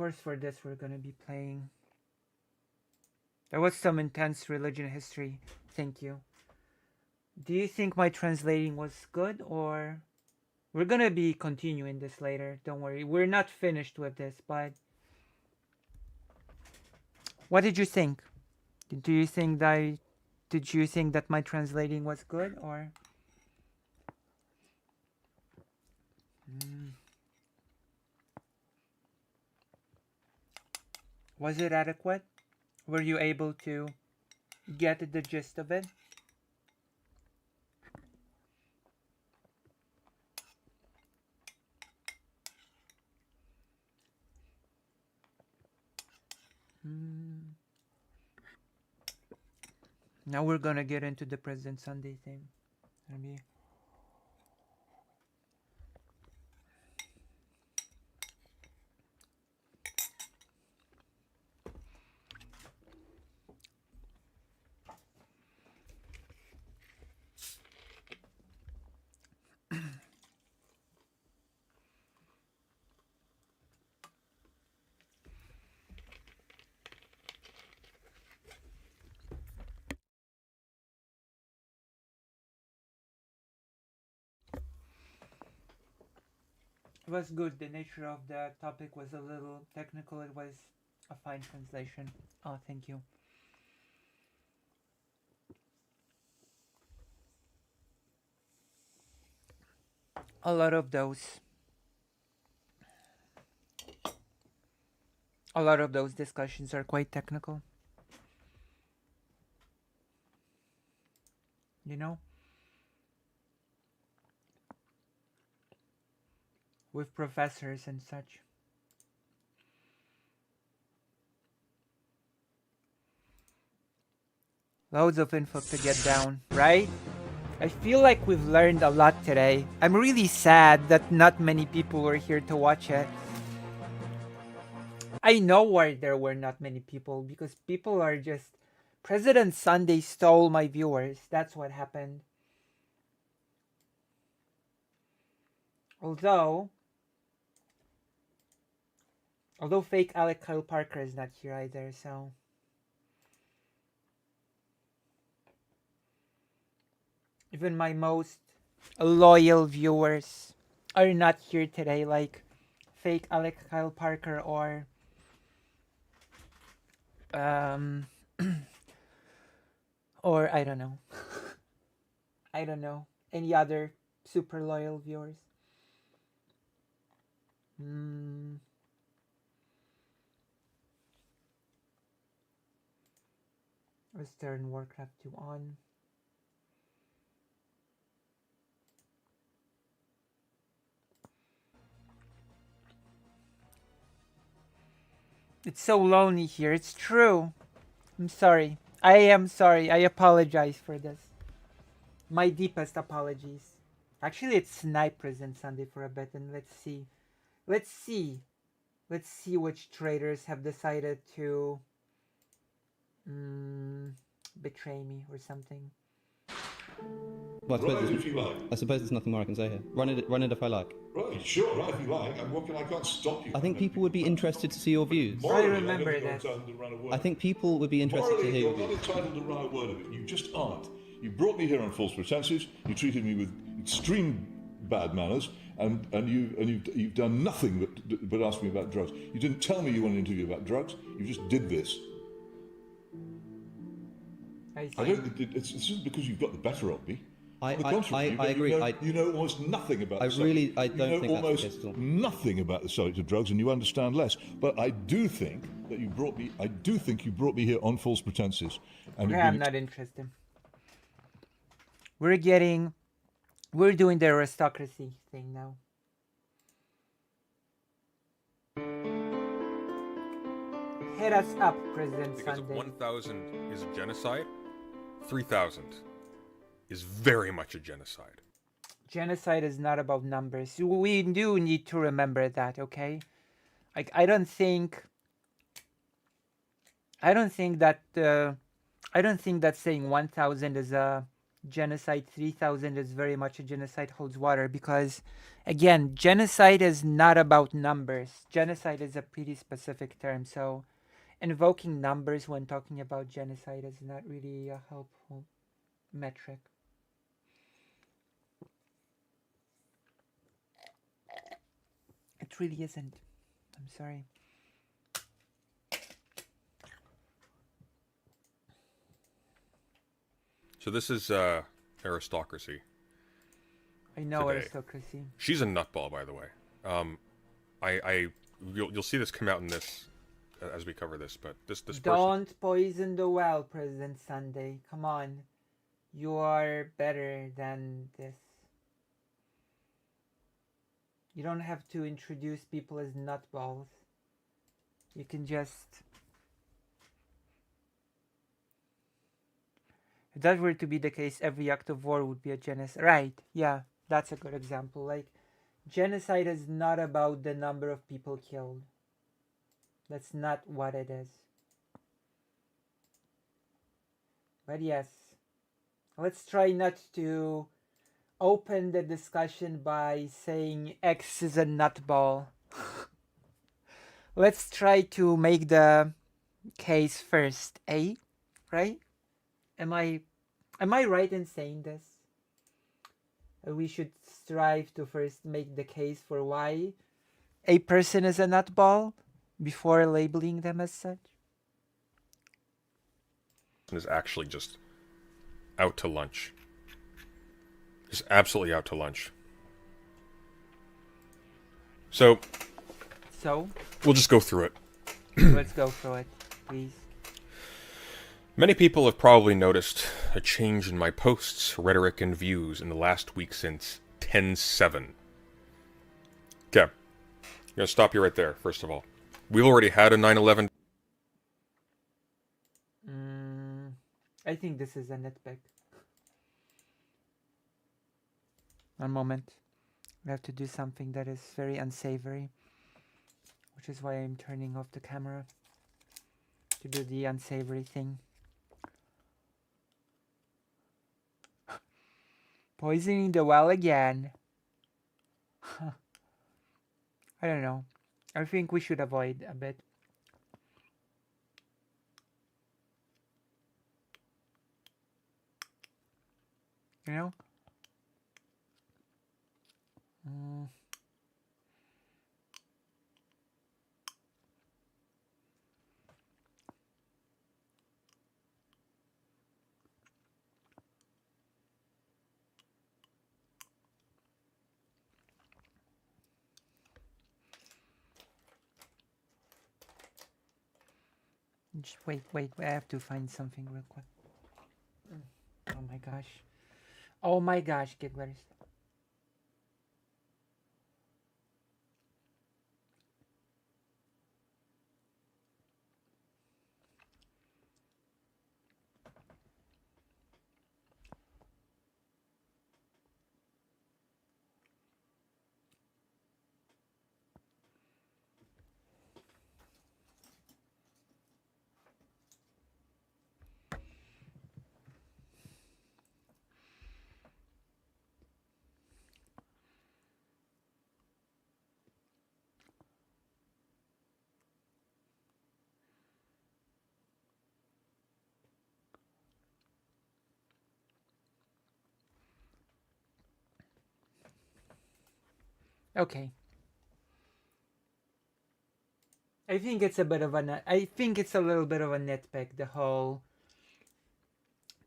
course, for this, we're going to be playing. There was some intense religion history. Thank you. Do you think my translating was good, or we're going to be continuing this later? Don't worry. We're not finished with this, but what did you think? Do you think that did you think that my translating was good, or was it adequate? Were you able to get the gist of it? Now we're gonna get into the President Sunday thing. Maybe. It was good. The nature of the topic was a little technical. It was a fine translation. Oh, thank you. A lot of those discussions are quite technical. You know? With professors and such. Loads of info to get down, right? I feel like we've learned a lot today. I'm really sad that not many people were here to watch it. I know why there were not many people, because people are just... President Sunday stole my viewers. That's what happened. Although fake Alec Kyle Parker is not here either, so... Even my most loyal viewers are not here today, like fake Alec Kyle Parker or or I don't know. I don't know. Any other super loyal viewers? Let's turn Warcraft 2 on. It's so lonely here. It's true. I'm sorry. I am sorry. I apologize for this. My deepest apologies. Actually, it's Snipe Prison Sunday for a bit, and let's see. Let's see which traitors have decided to betray me or something. Well, I suppose there's nothing more I can say here. Run it if I like. Right, sure, right, if you like. I can't stop you. I think people would be interested to see your views. I remember that. I think people would be interested to hear your views. You're not entitled to run a word of it. You just aren't. You brought me here on false pretenses. You treated me with extreme bad manners, and you've done nothing but ask me about drugs. You didn't tell me you wanted to interview about drugs. You just did this. It's just because you've got the better of me. I agree. You know almost nothing about. I don't think that's the case at all. Nothing about the subject of drugs, and you understand less. But I do think that you brought me. I do think you brought me here on false pretenses. And I'm not interested. We're doing the aristocracy thing now. Hit us up, President because Sunday. Because 1,000 is a genocide, 3,000 is very much a genocide. Genocide is not about numbers. We do need to remember that, okay? Like I don't think that saying 1,000 is a genocide 3000 is very much a genocide holds water, because again, genocide is not about numbers. Genocide is a pretty specific term, so invoking numbers when talking about genocide is not really a helpful metric. It really isn't. I'm sorry. So this is aristocracy. I know Today. aristocracy. She's a nutball, by the way. You'll see this come out in this as we cover this, but this person. Don't poison the well, President Sunday. Come on. You are better than this. You don't have to introduce people as nutballs. You can just... If that were to be the case, every act of war would be a genocide. Right, yeah, that's a good example. Like, genocide is not about the number of people killed. That's not what it is. But yes, let's try not to open the discussion by saying X is a nutball. Let's try to make the case first, eh? Right? Am I right in saying this? We should strive to first make the case for why a person is a nutball before labeling them as such. Is actually just out to lunch. Just absolutely out to lunch. So we'll just go through it. Let's go through it, please. Many people have probably noticed a change in my posts, rhetoric, and views in the last week since 10/7. Okay. I'm going to stop you right there, first of all. We've already had a 9/11. I think this is a nitpick. One moment. We have to do something that is very unsavory, which is why I'm turning off the camera to do the unsavory thing. Poisoning the well again. I don't know. I think we should avoid a bit. You know? Just wait, I have to find something real quick. Oh my gosh. Oh my gosh, gigglers. Okay. I think it's a little bit of a nitpick, the whole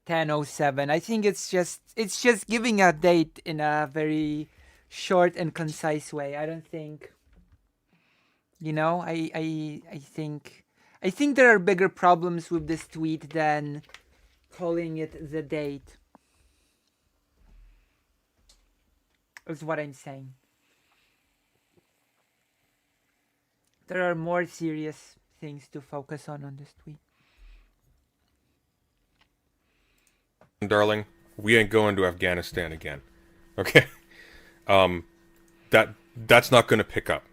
10:07. I think it's just giving a date in a very short and concise way. I don't think, you know, I think there are bigger problems with this tweet than calling it the date. Is what I'm saying. There are more serious things to focus on this tweet. Darling, we ain't going to Afghanistan again. Okay? That's not going to pick up.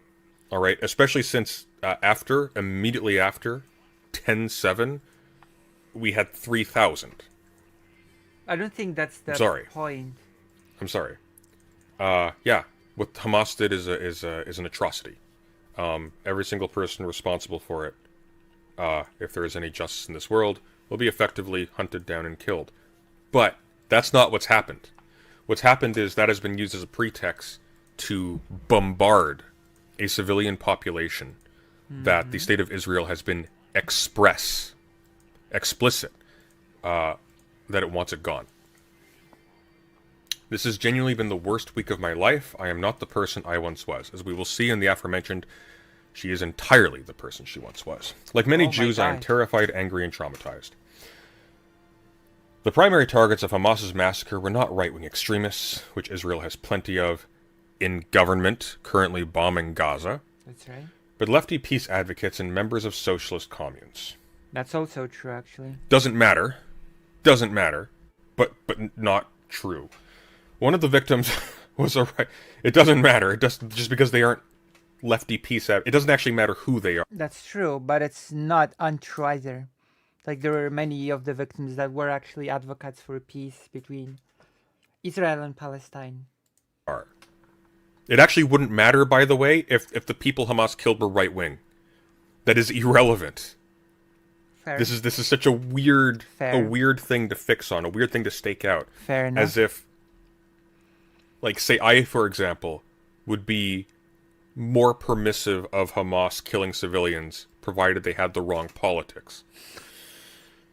All right? Especially since immediately after 10/7, we had 3,000. I don't think that's the sorry. point. I'm sorry. Yeah, what Hamas did is an atrocity. Every single person responsible for it, if there is any justice in this world, will be effectively hunted down and killed. But that's not what's happened. What's happened is that has been used as a pretext to bombard a civilian population that the state of Israel has been explicit, that it wants it gone. This has genuinely been the worst week of my life. I am not the person I once was. As we will see in the aforementioned, she is entirely the person she once was. Like many Jews, I am terrified, angry, and traumatized. The primary targets of Hamas's massacre were not right-wing extremists, which Israel has plenty of, in government currently bombing Gaza. That's right. But lefty peace advocates and members of socialist communes. That's also true, actually. Doesn't matter, but not true. One of the victims was a right. It doesn't matter. It just because they aren't lefty peace. It doesn't actually matter who they are. That's true, but it's not untrue either. Like there were many of the victims that were actually advocates for peace between Israel and Palestine. It actually wouldn't matter, by the way, if the people Hamas killed were right wing. That is irrelevant. Fair. This is such a weird thing to fix on, a weird thing to stake out. Fair enough. As if, like, say I, for example, would be more permissive of Hamas killing civilians, provided they had the wrong politics.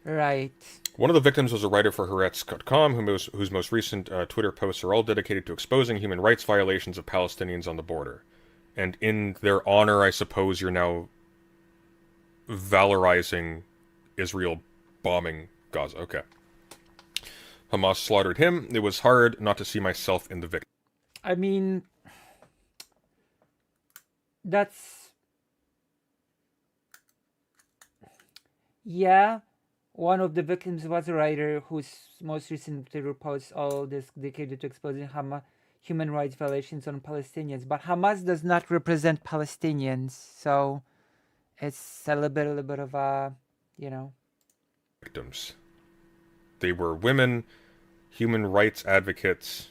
Right. One of the victims was a writer for Haaretz.com, whose most recent Twitter posts are all dedicated to exposing human rights violations of Palestinians on the border. And in their honor, I suppose you're now valorizing Israel bombing Gaza. Okay. Hamas slaughtered him. It was hard not to see myself in the victim. I mean, that's... Yeah. One of the victims was a writer whose most recent Twitter posts all this dedicated to exposing human rights violations on Palestinians. But Hamas does not represent Palestinians, so it's a little bit of a, Victims. They were women, human rights advocates,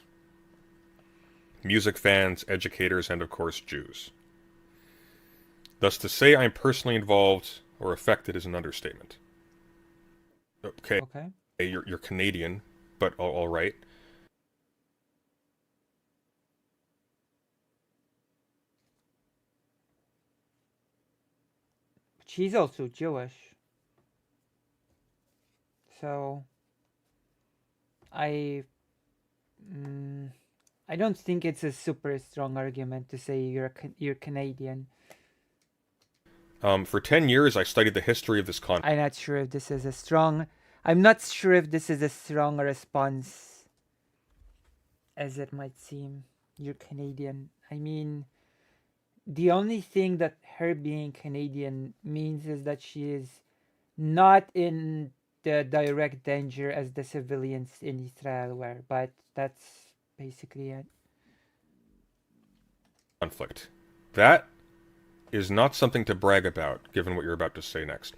music fans, educators, and of course Jews. Thus, to say I'm personally involved or affected is an understatement. Okay. You're Canadian, but all right. But she's also Jewish. So I don't think it's a super strong argument to say you're Canadian. For 10 years, I studied the history of this continent. I'm not sure if this is a strong response as it might seem. You're Canadian. I mean, the only thing that her being Canadian means is that she is not in the direct danger as the civilians in Israel were, but that's basically it. Conflict. That is not something to brag about, given what you're about to say next,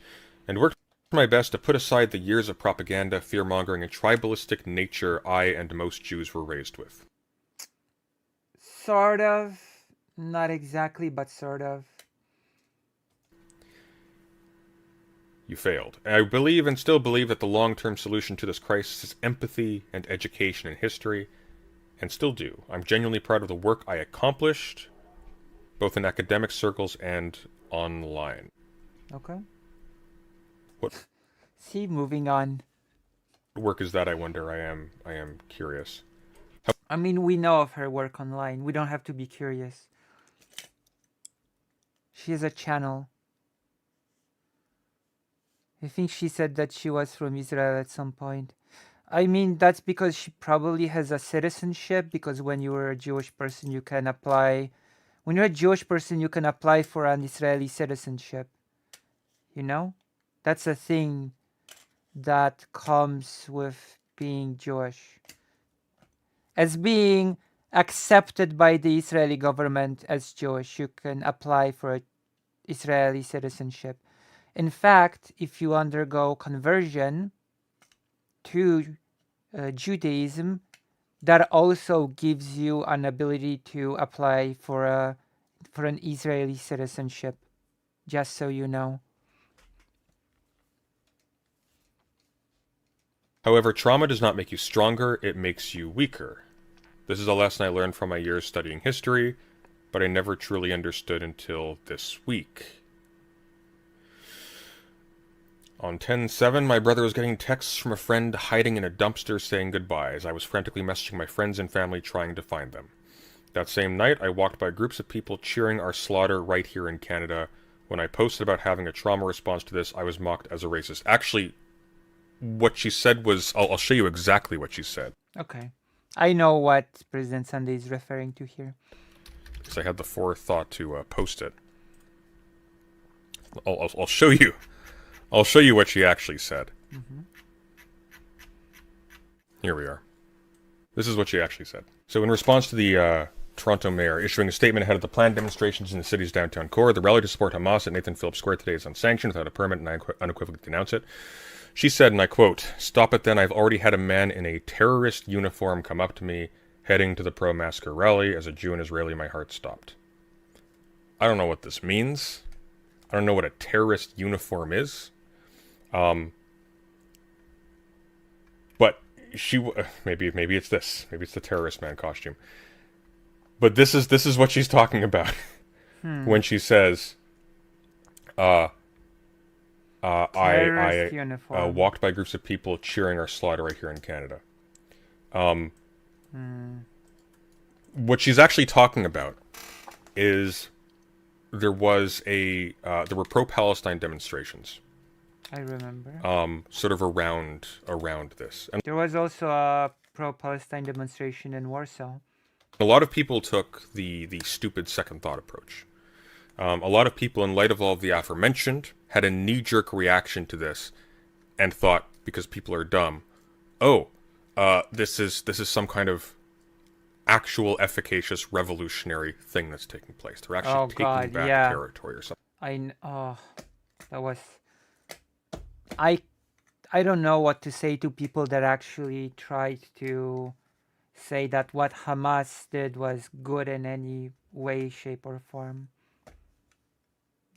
and worked my best to put aside the years of propaganda, fear-mongering, and tribalistic nature I and most Jews were raised with. Sort of. Not exactly, but sort of. You failed. I believe and still believe that the long-term solution to this crisis is empathy and education in history, and still do. I'm genuinely proud of the work I accomplished, both in academic circles and online. Okay. What? See, moving on. What work is that, I wonder? I am curious. I mean, we know of her work online. We don't have to be curious. She has a channel. I think she said that she was from Israel at some point. I mean, that's because she probably has a citizenship, because when you were a Jewish person, you can apply... When you're a Jewish person, you can apply for an Israeli citizenship. You know? That's a thing that comes with being Jewish. As being accepted by the Israeli government as Jewish, you can apply for Israeli citizenship. In fact, if you undergo conversion to Judaism, that also gives you an ability to apply for an Israeli citizenship. Just so you know. However, trauma does not make you stronger, it makes you weaker. This is a lesson I learned from my years studying history, but I never truly understood until this week. On 10/7, my brother was getting texts from a friend hiding in a dumpster saying goodbye, as I was frantically messaging my friends and family trying to find them. That same night, I walked by groups of people cheering our slaughter right here in Canada. When I posted about having a trauma response to this, I was mocked as a racist. Actually, what she said was... I'll show you exactly what she said. Okay. I know what President Sunday is referring to here. Because I had the forethought to post it. I'll show you. I'll show you what she actually said. Mm-hmm. Here we are. This is what she actually said. So in response to the Toronto mayor issuing a statement ahead of the planned demonstrations in the city's downtown core, the rally to support Hamas at Nathan Phillips Square today is unsanctioned without a permit, and I unequivocally denounce it. She said, and I quote, "Stop it then, I've already had a man in a terrorist uniform come up to me heading to the pro-massacre rally. As a Jew and Israeli, my heart stopped." I don't know what this means. I don't know what a terrorist uniform is. But she maybe it's this. Maybe it's the terrorist man costume. But this is what she's talking about when she says, I walked by groups of people cheering our slaughter right here in Canada. What she's actually talking about is there were pro-Palestine demonstrations. I remember. Sort of around this. And there was also a pro-Palestine demonstration in Warsaw. A lot of people took the stupid second thought approach. A lot of people, in light of all of the aforementioned, had a knee-jerk reaction to this and thought, because people are dumb, this is some kind of actual efficacious revolutionary thing that's taking place. They're actually taking back territory or something. That was... I don't know what to say to people that actually tried to say that what Hamas did was good in any way, shape, or form.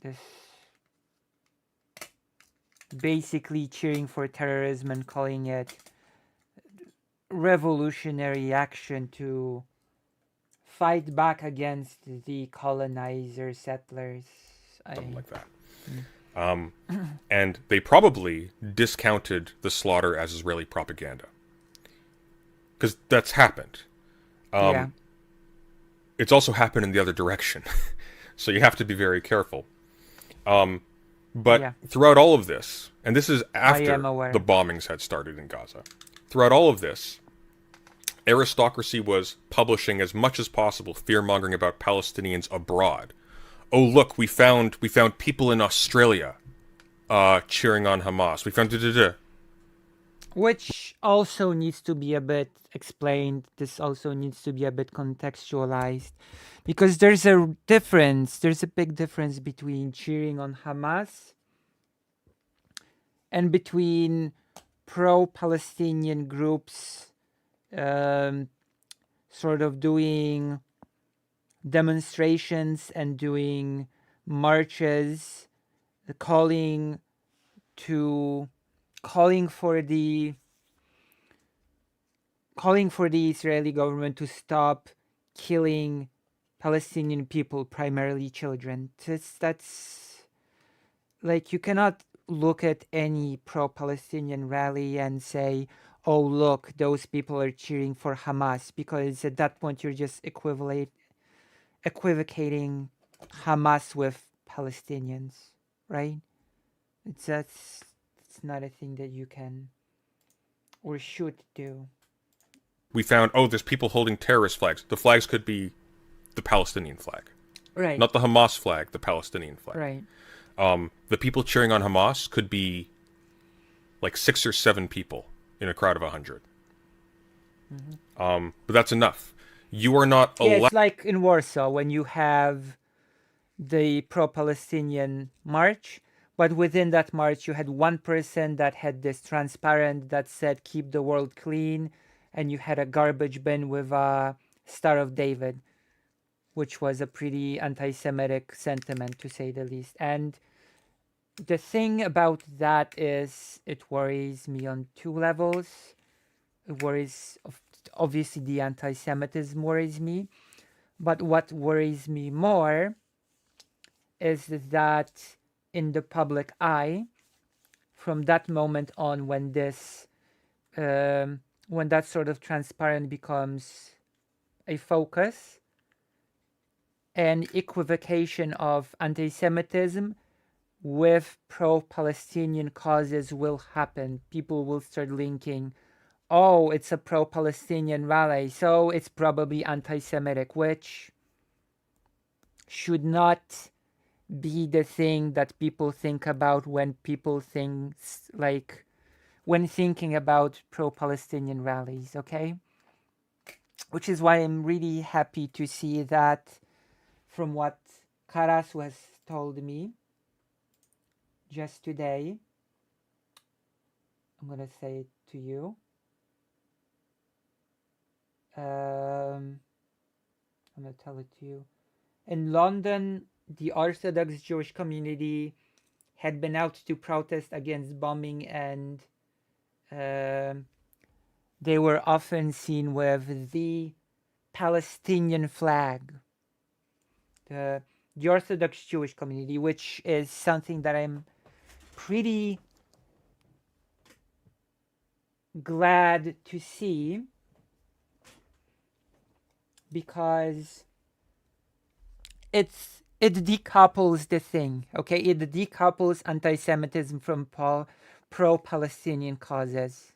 This basically cheering for terrorism and calling it revolutionary action to fight back against the colonizer settlers. Something like that. And they probably discounted the slaughter as Israeli propaganda. Because that's happened. It's also happened in the other direction. So you have to be very careful. But throughout all of this, and this is after the bombings had started in Gaza, throughout all of this, aristocracy was publishing as much as possible fear-mongering about Palestinians abroad. Oh, look, we found people in Australia cheering on Hamas. We found Which also needs to be a bit explained. This also needs to be a bit contextualized. Because there's a big difference between cheering on Hamas and between pro-Palestinian groups sort of doing demonstrations and doing marches, calling for the Israeli government to stop killing Palestinian people, primarily children. That's like, you cannot look at any pro-Palestinian rally and say, oh, look, those people are cheering for Hamas, because at that point you're just equivocating Hamas with Palestinians, right? It's not a thing that you can or should do. We found, there's people holding terrorist flags. The flags could be the Palestinian flag. Right. Not the Hamas flag, the Palestinian flag. Right. The people cheering on Hamas could be like 6 or 7 people in a crowd of 100. But that's enough. You are not allowed... It's like in Warsaw when you have the pro-Palestinian march, But within that march, you had one person that had this transparent that said, keep the world clean. And you had a garbage bin with a Star of David, which was a pretty anti-Semitic sentiment, to say the least. And the thing about that is it worries me on two levels. It worries, obviously, the anti-Semitism worries me. But what worries me more is that in the public eye, from that moment on, when this, when that sort of transparent becomes a focus, an equivocation of anti-Semitism with pro-Palestinian causes will happen. People will start linking, oh, it's a pro-Palestinian rally, so it's probably anti-Semitic, which should not be the thing that people think about when people think, like, when thinking about pro-Palestinian rallies, okay? Which is why I'm really happy to see that from what Karasu has told me just today. I'm gonna say it to you. I'm gonna tell it to you. In London, the Orthodox Jewish community had been out to protest against bombing, and they were often seen with the Palestinian flag. The Orthodox Jewish community, which is something that I'm pretty glad to see, because it decouples the thing, okay? It decouples anti-Semitism from pro-Palestinian causes.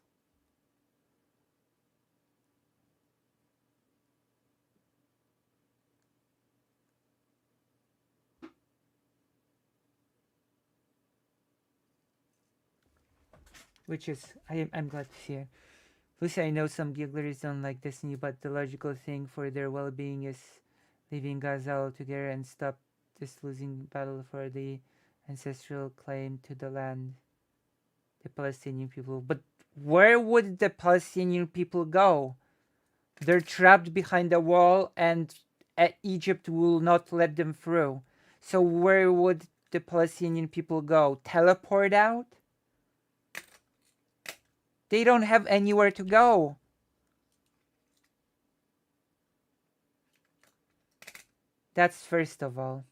Which is, I'm glad to hear. Lucy, I know some gigglers don't like Destiny, but the logical thing for their well-being is leaving Gaza altogether and stop this losing battle for the ancestral claim to the land, the Palestinian people. But where would the Palestinian people go? They're trapped behind a wall, and Egypt will not let them through. So where would the Palestinian people go? Teleport out? They don't have anywhere to go. That's first of all.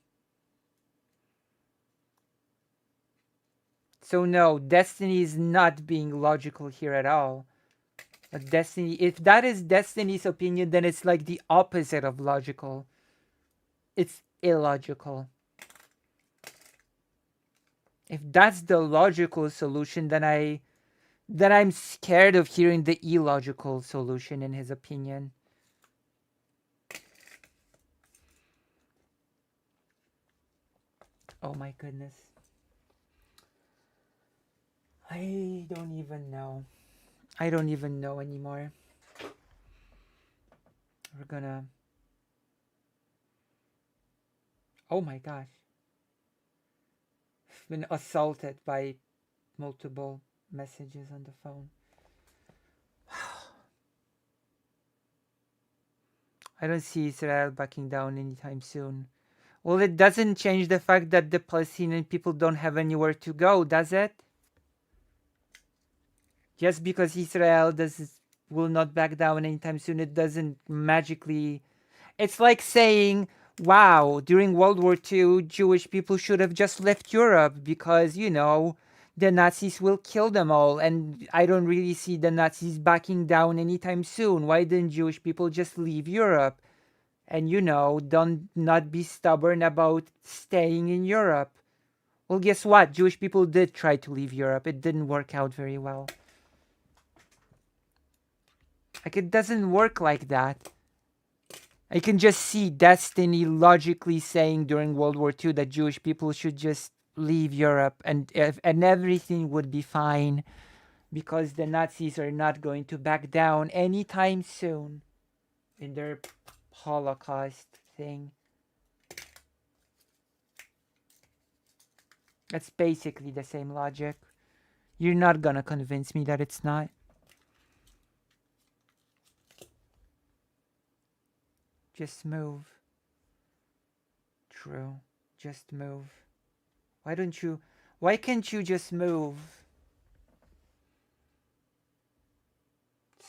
So no, Destiny is not being logical here at all. But Destiny, if that is Destiny's opinion, then it's like the opposite of logical. It's illogical. If that's the logical solution, then I'm scared of hearing the illogical solution in his opinion. Oh my goodness. I don't even know. I don't even know anymore. We're gonna... Oh my gosh. I've been assaulted by multiple messages on the phone. I don't see Israel backing down anytime soon. Well, it doesn't change the fact that the Palestinian people don't have anywhere to go, does it? Just because Israel will not back down anytime soon, it doesn't magically... It's like saying, wow, during World War II, Jewish people should have just left Europe because, you know, the Nazis will kill them all. And I don't really see the Nazis backing down anytime soon. Why didn't Jewish people just leave Europe? And, you know, not be stubborn about staying in Europe. Well, guess what? Jewish people did try to leave Europe. It didn't work out very well. Like, it doesn't work like that. I can just see Destiny logically saying during World War II that Jewish people should just leave Europe and everything would be fine because the Nazis are not going to back down anytime soon in their Holocaust thing. It's basically the same logic. You're not gonna convince me that it's not. Just move. True. Just move. Why can't you just move?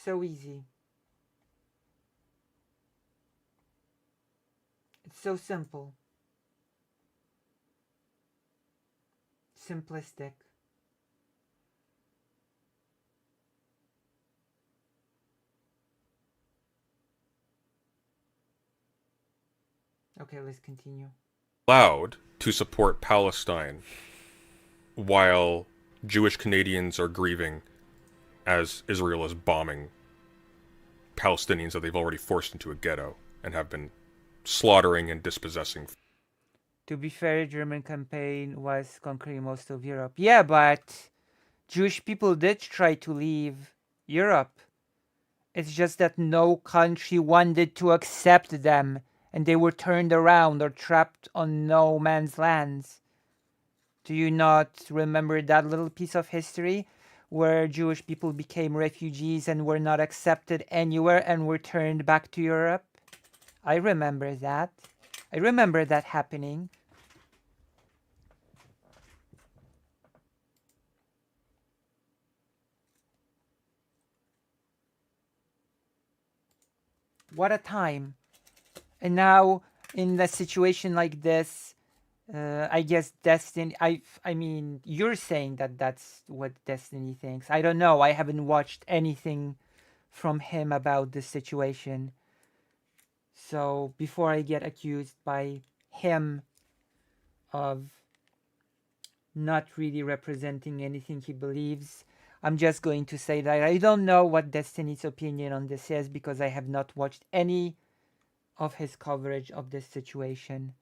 So easy. It's so simple. Simplistic. Okay, let's continue. Allowed to support Palestine while Jewish Canadians are grieving as Israel is bombing Palestinians that they've already forced into a ghetto and have been slaughtering and dispossessing. To be fair, German campaign was conquering most of Europe. Yeah, but Jewish people did try to leave Europe. It's just that no country wanted to accept them, and they were turned around or trapped on no man's lands. Do you not remember that little piece of history where Jewish people became refugees and were not accepted anywhere and were turned back to Europe? I remember that. I remember that happening. What a time. And now, in a situation like this, I guess Destiny... I mean, you're saying that that's what Destiny thinks. I don't know. I haven't watched anything from him about this situation. So, before I get accused by him of not really representing anything he believes, I'm just going to say that I don't know what Destiny's opinion on this is because I have not watched any of his coverage of this situation.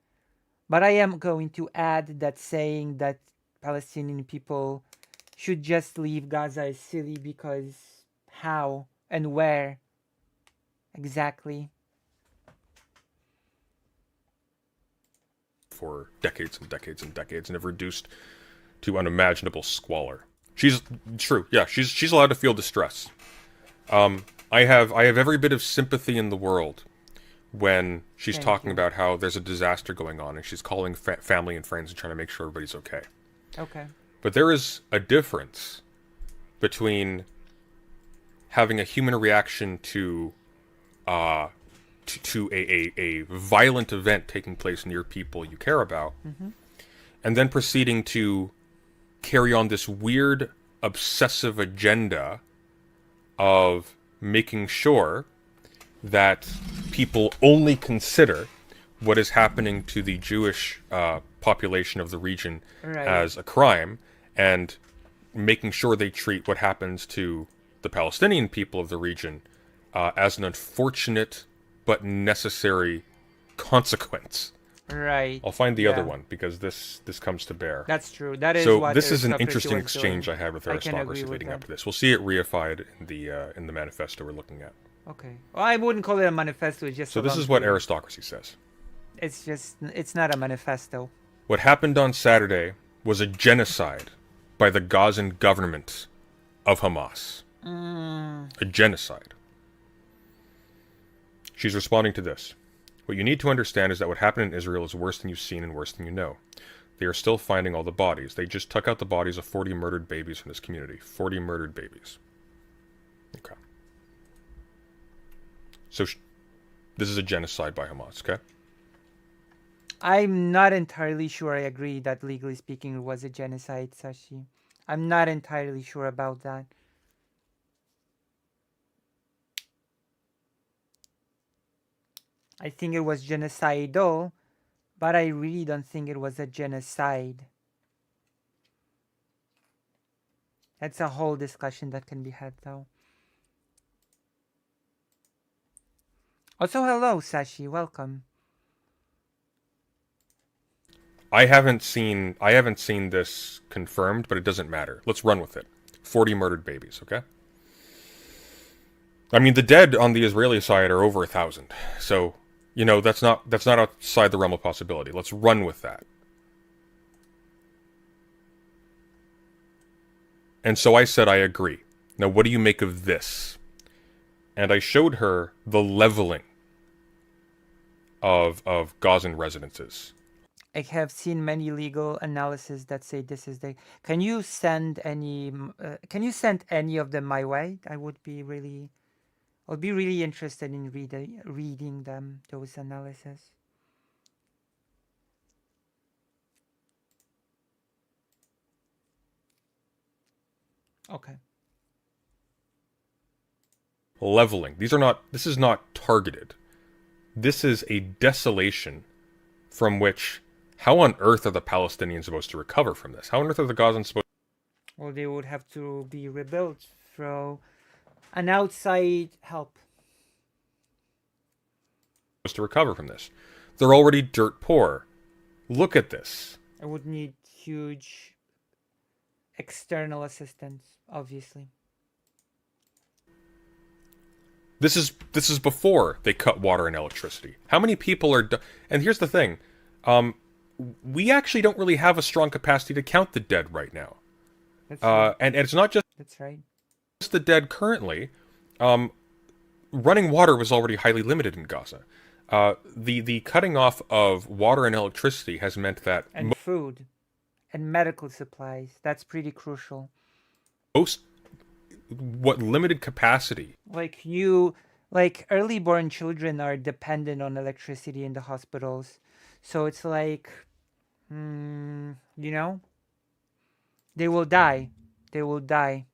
But I am going to add that saying that Palestinian people should just leave Gaza is silly because how and where exactly? For decades and decades and decades and have reduced to unimaginable squalor. She's true, yeah, she's allowed to feel distress. I have every bit of sympathy in the world when she's talking about how there's a disaster going on and she's calling family and friends and trying to make sure everybody's okay. Okay. But there is a difference between having a human reaction to a violent event taking place near people you care about, and then proceeding to carry on this weird, obsessive agenda of making sure that people only consider what is happening to the Jewish population of the region as a crime, and making sure they treat what happens to the Palestinian people of the region as an unfortunate but necessary consequence. Right. I'll find the other one because this comes to bear. That's true. That is so what this is an aristocracy interesting was exchange doing. I had with I can aristocracy agree with leading that. up to this. We'll see it reified in the manifesto we're looking at. Okay. Well, I wouldn't call it a manifesto. It's just So a this long is what theory. aristocracy says. It's not a manifesto. What happened on Saturday was a genocide by the Gazan government of Hamas. A genocide. She's responding to this. What you need to understand is that what happened in Israel is worse than you've seen and worse than you know. They are still finding all the bodies. They just took out the bodies of 40 murdered babies from this community. 40 murdered babies. Okay. So this is a genocide by Hamas, okay? I'm not entirely sure I agree that legally speaking it was a genocide, Sashi. I'm not entirely sure about that. I think it was genocidal, but I really don't think it was a genocide. That's a whole discussion that can be had, though. Also, hello, Sashi. Welcome. I haven't seen this confirmed, but it doesn't matter. Let's run with it. 40 murdered babies, okay? I mean, the dead on the Israeli side are over 1,000. So, you know, that's not outside the realm of possibility. Let's run with that. And so I said, I agree. Now, what do you make of this? And I showed her the leveling of Gazan residences. I have seen many legal analysis that say this is the. Can you send any? Can you send any of them my way? I would be really. I'll be really interested in reading them. Those analysis. Okay. Leveling. This is not targeted. This is a desolation from which, how on earth are the Palestinians supposed to recover from this? How on earth are the Gazans supposed Well, they would have to be rebuilt through an outside help. to recover from this? They're already dirt poor. Look at this. I would need huge external assistance, obviously. This is before they cut water and electricity. How many people are... And here's the thing. We actually don't really have a strong capacity to count the dead right now. That's right. And it's not just That's right. the dead currently. Running water was already highly limited in Gaza. The cutting off of water and electricity has meant that And food and medical supplies. That's pretty crucial. most what limited capacity Like early born children are dependent on electricity in the hospitals. So it's like, you know, they will die. They will die.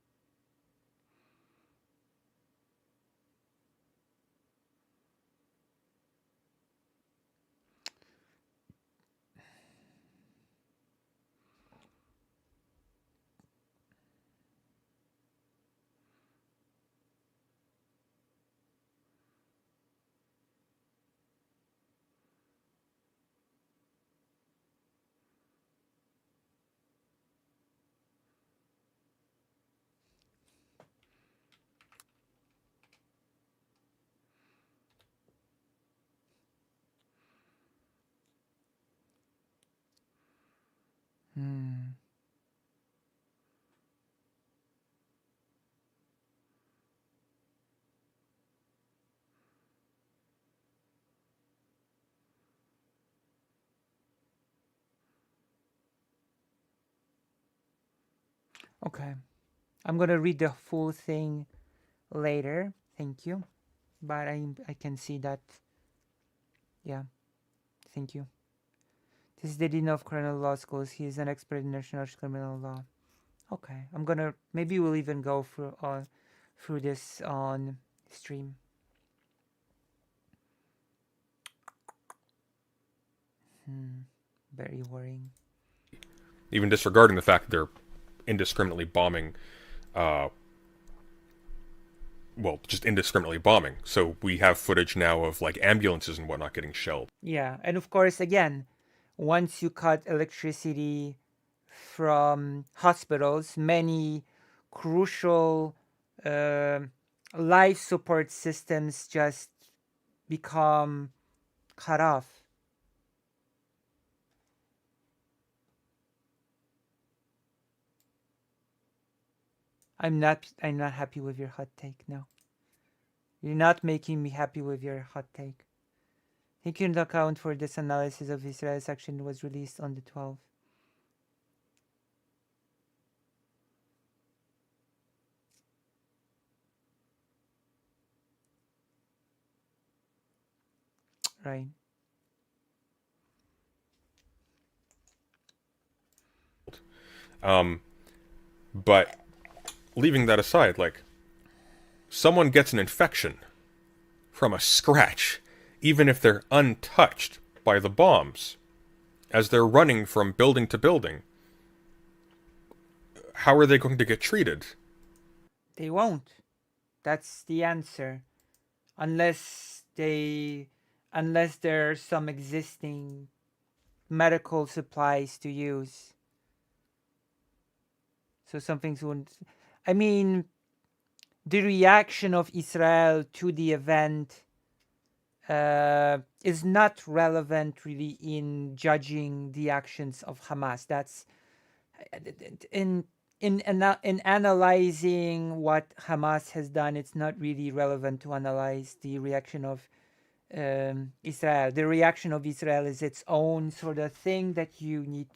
Hmm. Okay. I'm gonna read the full thing later. Thank you. But I can see that. Yeah. Thank you. This is the dean of criminal law schools. He is an expert in international criminal law. Okay. I'm gonna maybe we'll even go through this on stream. Very worrying. even disregarding the fact that they're indiscriminately bombing, just indiscriminately bombing. So we have footage now of like ambulances and whatnot getting shelled. Yeah, and of course, again, once you cut electricity from hospitals, many crucial life support systems just become cut off. I'm not happy with your hot take. No. You're not making me happy with your hot take. Taking into account for this analysis of Israel's action was released on the 12th. Right. But leaving that aside, like, someone gets an infection from a scratch, even if they're untouched by the bombs, as they're running from building to building. How are they going to get treated? They won't. That's the answer. Unless there are some existing medical supplies to use. So some things wouldn't. I mean, the reaction of Israel to the event is not relevant really in judging the actions of Hamas. That's in in analyzing what Hamas has done, it's not really relevant to analyze the reaction of Israel. The reaction of Israel is its own sort of thing that you need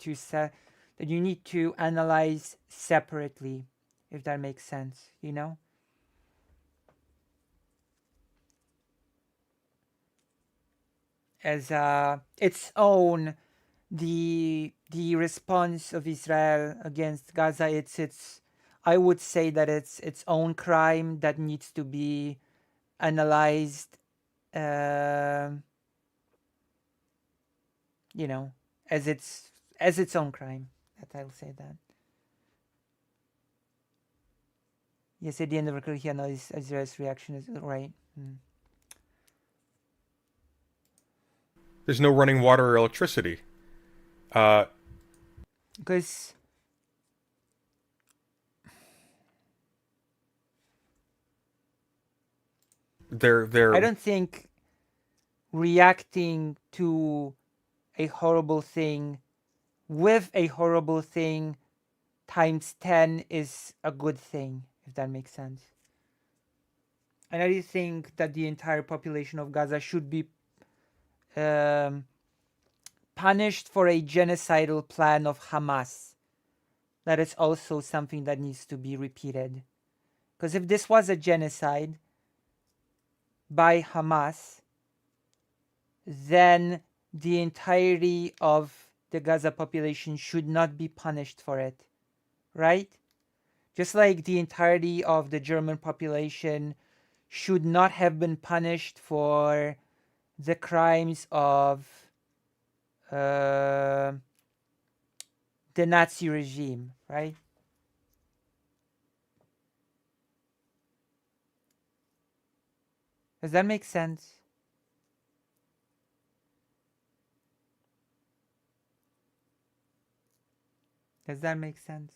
to analyze separately, if that makes sense, you know? As its own, the response of Israel against Gaza, it's I would say that it's its own crime that needs to be analyzed, you know, as its own crime. That I'll say that. Yes, at the end of the article, he analyzed Israel's reaction is right. There's no running water or electricity. Because they're I don't think reacting to a horrible thing with a horrible thing times 10 is a good thing, if that makes sense. And I do think that the entire population of Gaza should be punished for a genocidal plan of Hamas. That is also something that needs to be repeated. Because if this was a genocide by Hamas, then the entirety of the Gaza population should not be punished for it, right? Just like the entirety of the German population should not have been punished for the crimes of the Nazi regime, right? Does that make sense? Does that make sense?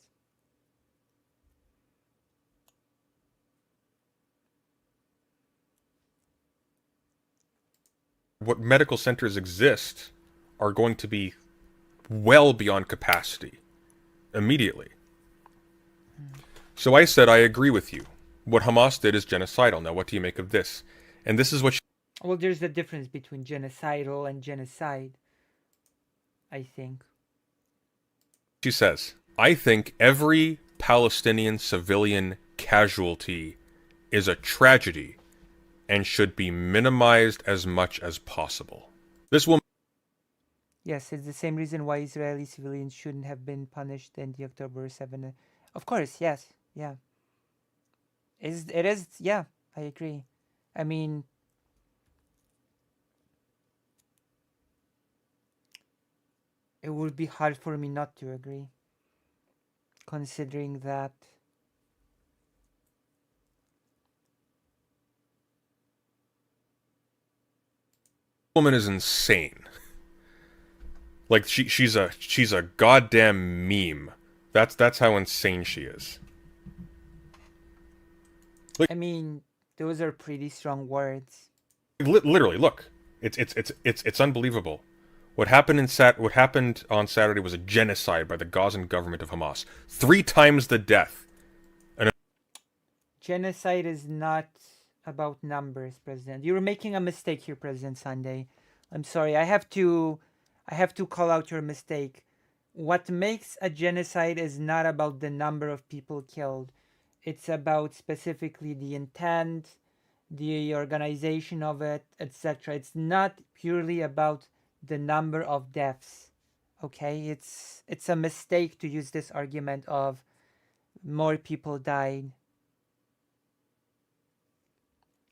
what medical centers exist are going to be well beyond capacity immediately. So I said I agree with you. What Hamas did is genocidal. Now what do you make of this? And this is what Well, there's a difference between genocidal and genocide, I think. she says. I think every Palestinian civilian casualty is a tragedy and should be minimized as much as possible. This will Yes, it's the same reason why Israeli civilians shouldn't have been punished in the October 7. Of course, yes, yeah. It is, yeah, I agree. I mean, it would be hard for me not to agree, considering that. woman is insane. Like she's a goddamn meme. That's how insane she is. I mean, those are pretty strong words. Literally, look. It's unbelievable. What happened on Saturday was a genocide by the Gazan government of Hamas. 3 times the death. Genocide is not about numbers, President. You're making a mistake here, President Sunday. I'm sorry. I have to call out your mistake. What makes a genocide is not about the number of people killed. It's about specifically the intent, the organization of it, etc. It's not purely about the number of deaths. Okay? It's a mistake to use this argument of more people died.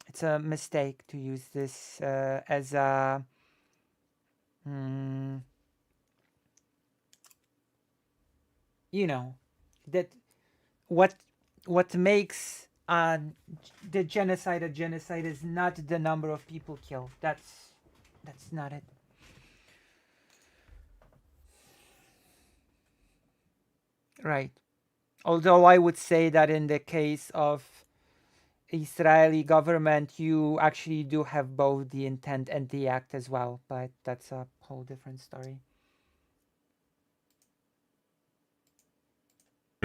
It's a mistake to use this as a you know, that what makes the genocide a genocide is not the number of people killed. That's not it. Right. Although I would say that in the case of Israeli government, you actually do have both the intent and the act as well, but that's a whole different story.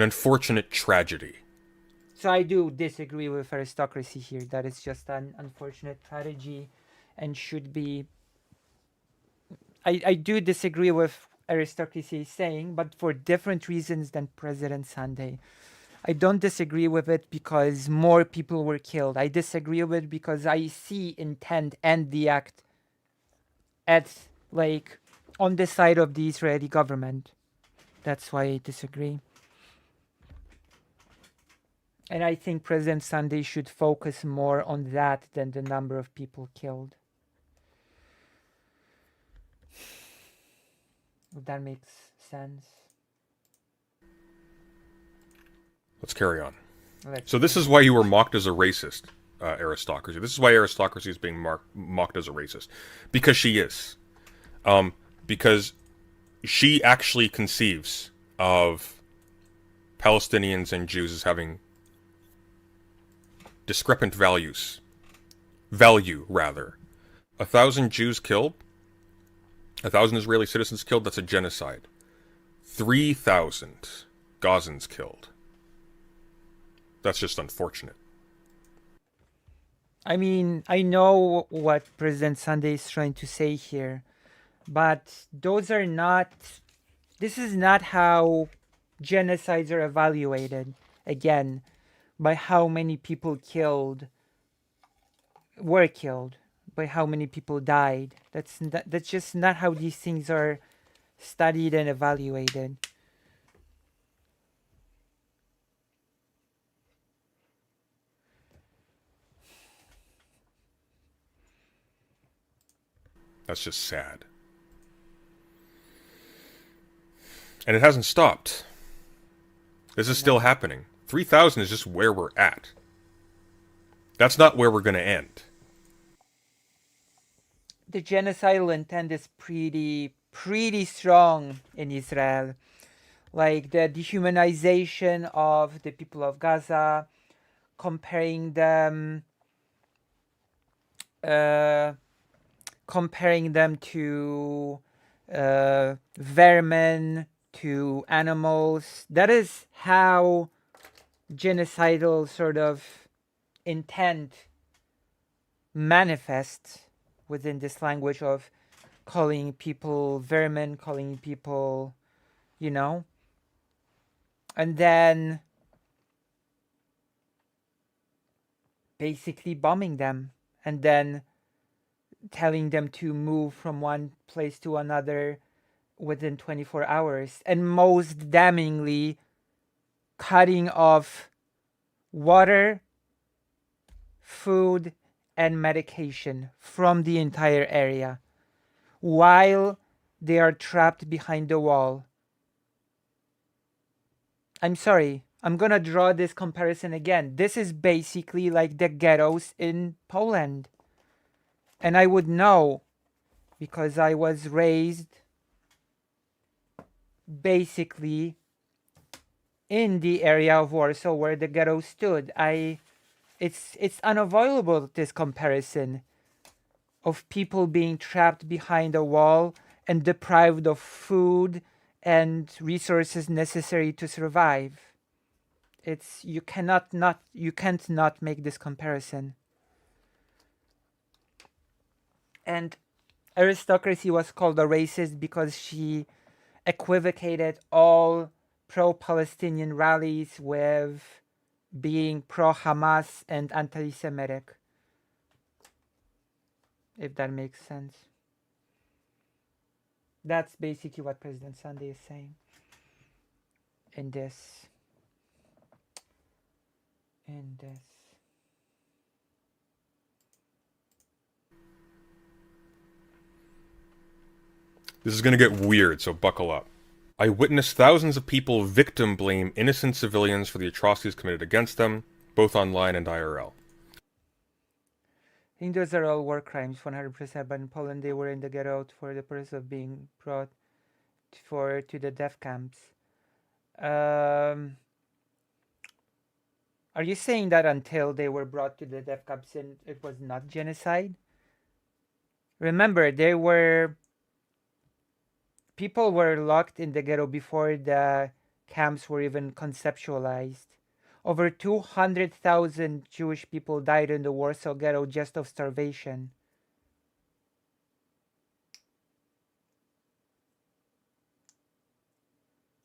unfortunate tragedy. So I do disagree with aristocracy here. That is just an unfortunate tragedy and should be... I do disagree with aristocracy saying, but for different reasons than President Sunday. I don't disagree with it because more people were killed. I disagree with it because I see intent and the act at, like, on the side of the Israeli government. That's why I disagree. And I think President Sunday should focus more on that than the number of people killed. If that makes sense. Let's carry on. So this is why you were mocked as a racist, aristocracy. This is why aristocracy is being mocked as a racist. Because she is. Because she actually conceives of Palestinians and Jews as having discrepant values. Value, rather. 1,000 Jews killed, 1,000 Israeli citizens killed, that's a genocide. 3,000 Gazans killed. That's just unfortunate. I mean, I know what President Sunday is trying to say here, but those are not... This is not how genocides are evaluated. Again, by how many people were killed, by how many people died. That's just not how these things are studied and evaluated. That's just sad. And it hasn't stopped. This is still happening. 3,000 is just where we're at. That's not where we're going to end. The genocidal intent is pretty strong in Israel. Like the dehumanization of the people of Gaza, comparing them to vermin, to animals. That is how genocidal sort of intent manifests within this language of calling people vermin, calling people, and then basically bombing them and then telling them to move from one place to another within 24 hours, and most damningly cutting off water, food, and medication from the entire area while they are trapped behind the wall. I'm sorry, I'm gonna draw this comparison again. This is basically like the ghettos in Poland. And I would know because I was raised basically in the area of Warsaw where the ghetto stood. It's unavoidable, this comparison of people being trapped behind a wall and deprived of food and resources necessary to survive. You can't not make this comparison. And aristocracy was called a racist because she equivocated all pro-Palestinian rallies with being pro-Hamas and anti-Semitic. If that makes sense. That's basically what President Sunday is saying in this. This is going to get weird, so buckle up. I witnessed thousands of people victim blame innocent civilians for the atrocities committed against them, both online and IRL. I think those are all war crimes, 100%, but in Poland they were in the ghetto for the purpose of being brought to the death camps. Are you saying that until they were brought to the death camps it was not genocide? Remember, people were locked in the ghetto before the camps were even conceptualized. Over 200,000 Jewish people died in the Warsaw Ghetto just of starvation.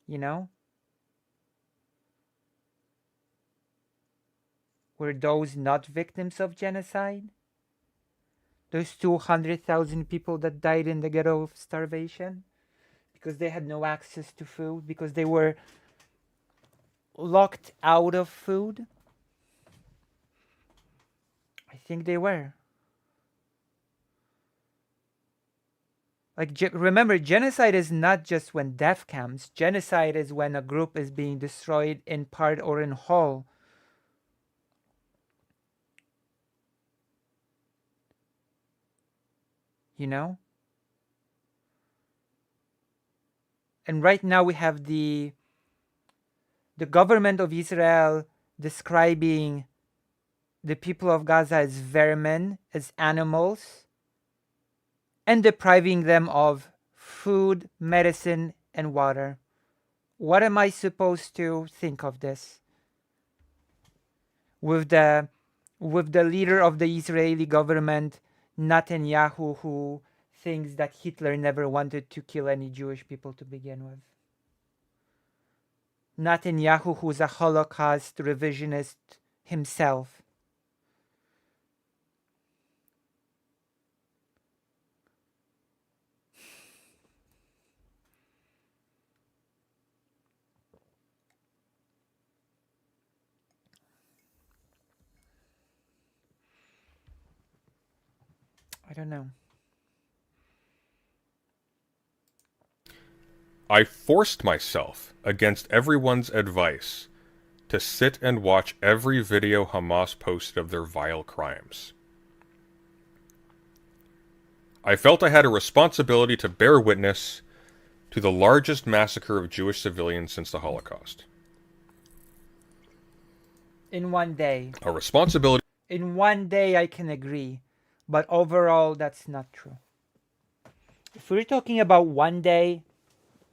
You know? Were those not victims of genocide? Those 200,000 people that died in the ghetto of starvation? Because they had no access to food? Because they were locked out of food? I think they were. Like, remember, genocide is not just when death comes. Genocide is when a group is being destroyed in part or in whole. You know? And right now we have the government of Israel describing the people of Gaza as vermin, as animals, and depriving them of food, medicine, and water. What am I supposed to think of this? With the leader of the Israeli government, Netanyahu, who thinks that Hitler never wanted to kill any Jewish people to begin with. Netanyahu, who's a Holocaust revisionist himself. I don't know. I forced myself, against everyone's advice, to sit and watch every video Hamas posted of their vile crimes. I felt I had a responsibility to bear witness to the largest massacre of Jewish civilians since the Holocaust. In one day. A responsibility. In one day, I can agree. But overall, that's not true. If we're talking about one day,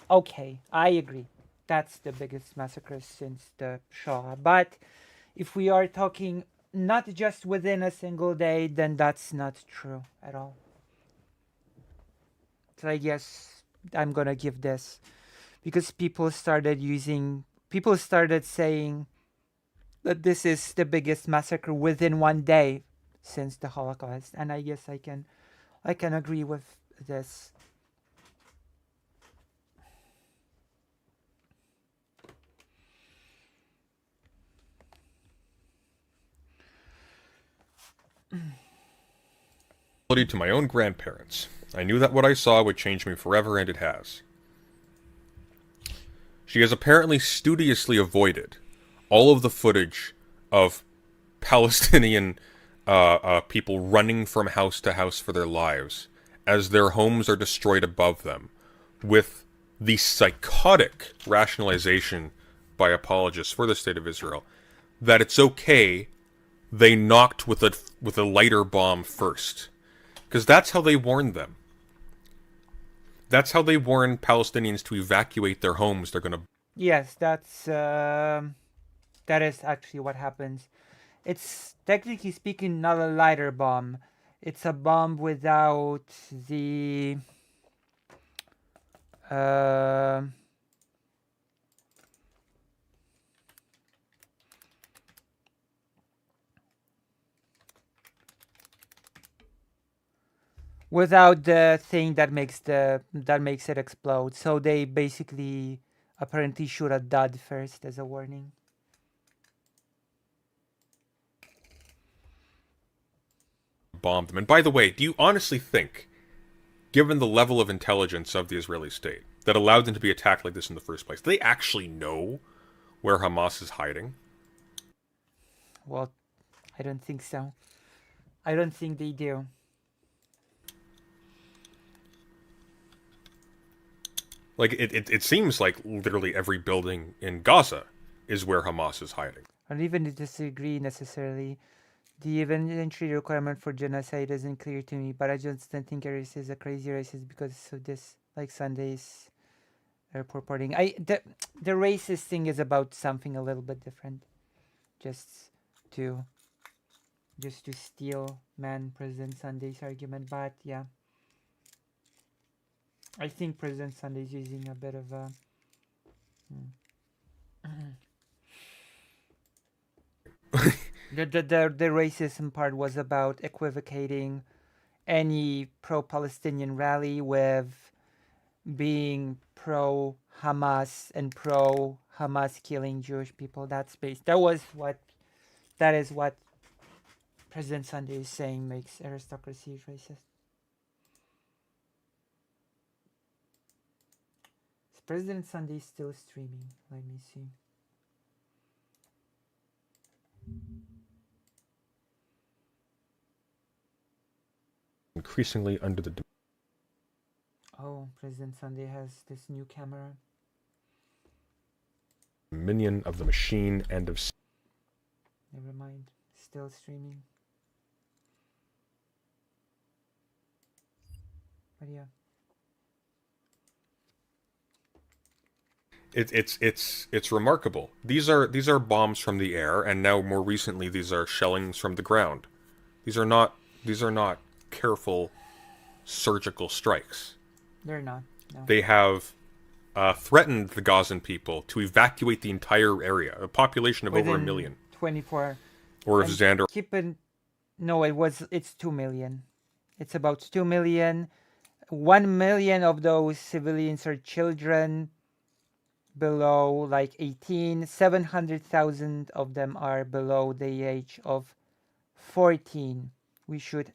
okay, I agree. That's the biggest massacre since the Shoah. But if we are talking not just within a single day, then that's not true at all. So I guess I'm gonna give this. Because people started saying that this is the biggest massacre within one day since the Holocaust. And I guess I can agree with this. To my own grandparents. I knew that what I saw would change me forever, and it has. She has apparently studiously avoided all of the footage of Palestinian people running from house to house for their lives as their homes are destroyed above them, with the psychotic rationalization by apologists for the State of Israel that it's okay they knocked with a lighter bomb first. Because that's how they warned them. That's how they warn Palestinians to evacuate their homes. They're going to... Yes, that is actually what happens. It's, technically speaking, not a lighter bomb. It's a bomb without the... without the thing that makes it explode. So they basically apparently shoot a dud first as a warning. Bomb them. And by the way, do you honestly think, given the level of intelligence of the Israeli state that allowed them to be attacked like this in the first place, do they actually know where Hamas is hiding? Well, I don't think so. I don't think they do. Like, it seems like literally every building in Gaza is where Hamas is hiding. I don't even disagree necessarily. The evidentiary requirement for genocide isn't clear to me, but I just don't think Eris is a crazy racist because of this, like Sunday's airport porting. The racist thing is about something a little bit different. Just to steal President Sunday's argument, but yeah. I think President Sunday's using a bit of a the racism part was about equivocating any pro-Palestinian rally with being pro-Hamas and pro-Hamas killing Jewish people. That is what President Sunday is saying makes aristocracy racist. Is President Sunday still streaming? Let me see. Increasingly under the Oh, President Sunday has this new camera. dominion of the machine and of... Never mind. Still streaming. But yeah. It's remarkable. These are bombs from the air, and now more recently these are shellings from the ground. These are not careful surgical strikes. They're not. No. They have threatened the Gazan people to evacuate the entire area, a population of over 1 million. 24. Or if Xander... It's 2 million. It's about 2 million. 1 million of those civilians are children below like 18. 700,000 of them are below the age of 14. We should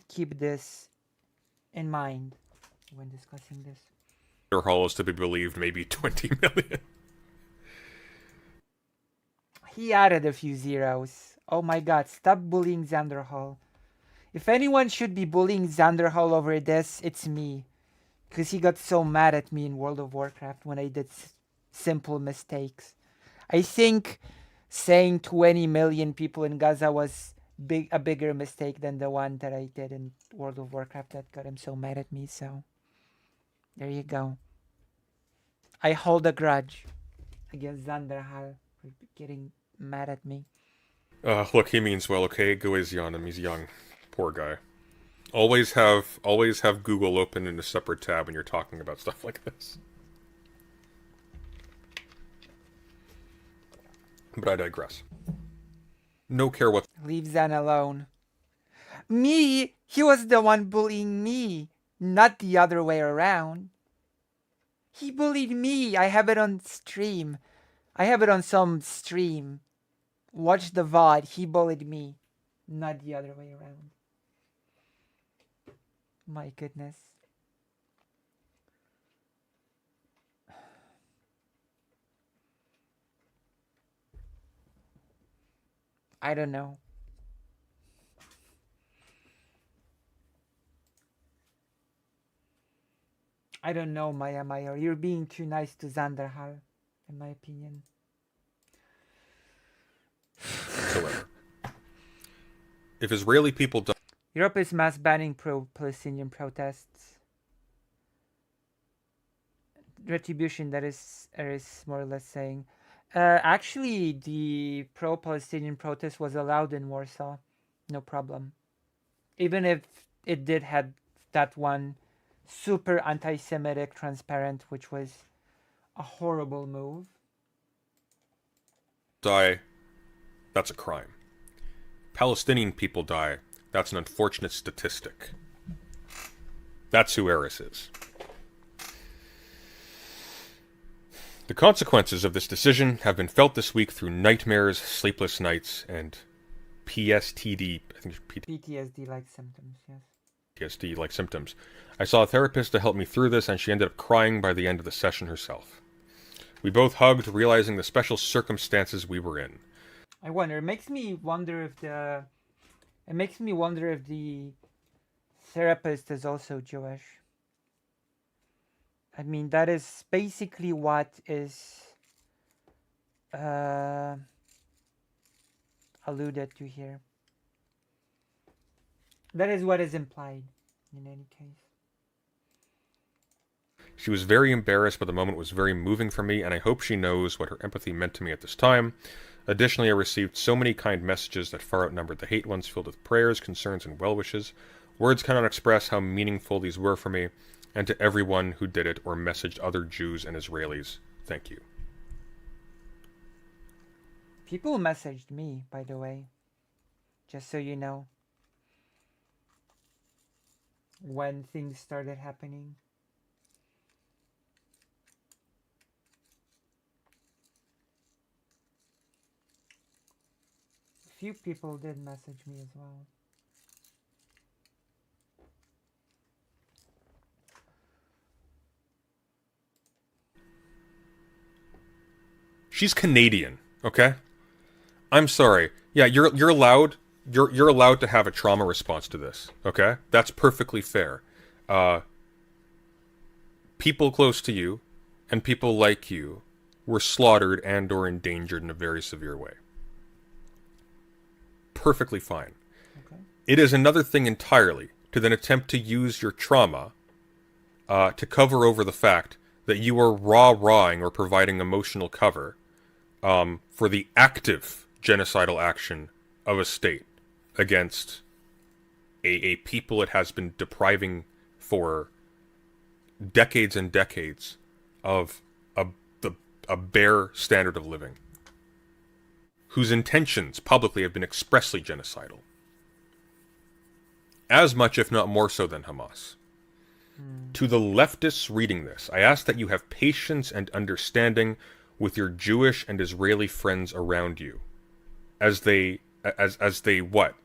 keep this in mind when discussing this. Hall is to be believed maybe 20 million. He added a few zeros. Oh my god, stop bullying Xander Hall. If anyone should be bullying Xander Hall over this, it's me. Because he got so mad at me in World of Warcraft when I did simple mistakes. I think saying 20 million people in Gaza was a bigger mistake than the one that I did in World of Warcraft that got him so mad at me, so... There you go. I hold a grudge against Xander Hall for getting mad at me. Look, he means well, okay? Go easy on him, he's young. Poor guy. Always have Google open in a separate tab when you're talking about stuff like this. But I digress. No care what... Leave Xan alone. Me? He was the one bullying me, not the other way around. He bullied me. I have it on stream. I have it on some stream. Watch the VOD. He bullied me, not the other way around. My goodness. I don't know. I don't know, Maya Mayor. You're being too nice to Xander Hall, in my opinion. Whatsoever. If Israeli people die... Europe is mass banning pro-Palestinian protests. Retribution, that is Eris more or less saying. Actually, the pro-Palestinian protest was allowed in Warsaw. No problem. Even if it did have that one super anti-Semitic transparent, which was a horrible move. Die, that's a crime. Palestinian people die, that's an unfortunate statistic. That's who Eris is. The consequences of this decision have been felt this week through nightmares, sleepless nights, and PSTD, I think PTSD-like symptoms, yes. PTSD-like symptoms. I saw a therapist to help me through this, and she ended up crying by the end of the session herself. We both hugged, realizing the special circumstances we were in. I wonder, it makes me wonder if the therapist is also Jewish. I mean, that is basically what is alluded to here. That is what is implied, in any case. She was very embarrassed, but the moment was very moving for me, and I hope she knows what her empathy meant to me at this time. Additionally, I received so many kind messages that far outnumbered the hate ones, filled with prayers, concerns, and well wishes. Words cannot express how meaningful these were for me, and to everyone who did it or messaged other Jews and Israelis, thank you. People messaged me, by the way, just so you know, when things started happening. A few people did message me as well. She's Canadian, okay? I'm sorry. Yeah, you're allowed you're allowed to have a trauma response to this, okay? That's perfectly fair. People close to you and people like you were slaughtered and or endangered in a very severe way. Perfectly fine. Okay. It is another thing entirely to then attempt to use your trauma to cover over the fact that you are rah-rahing or providing emotional cover for the active genocidal action of a state against a people it has been depriving for decades and decades of a bare standard of living, whose intentions publicly have been expressly genocidal. As much, if not more so, than Hamas. To the leftists reading this, I ask that you have patience and understanding with your Jewish and Israeli friends around you. As they what?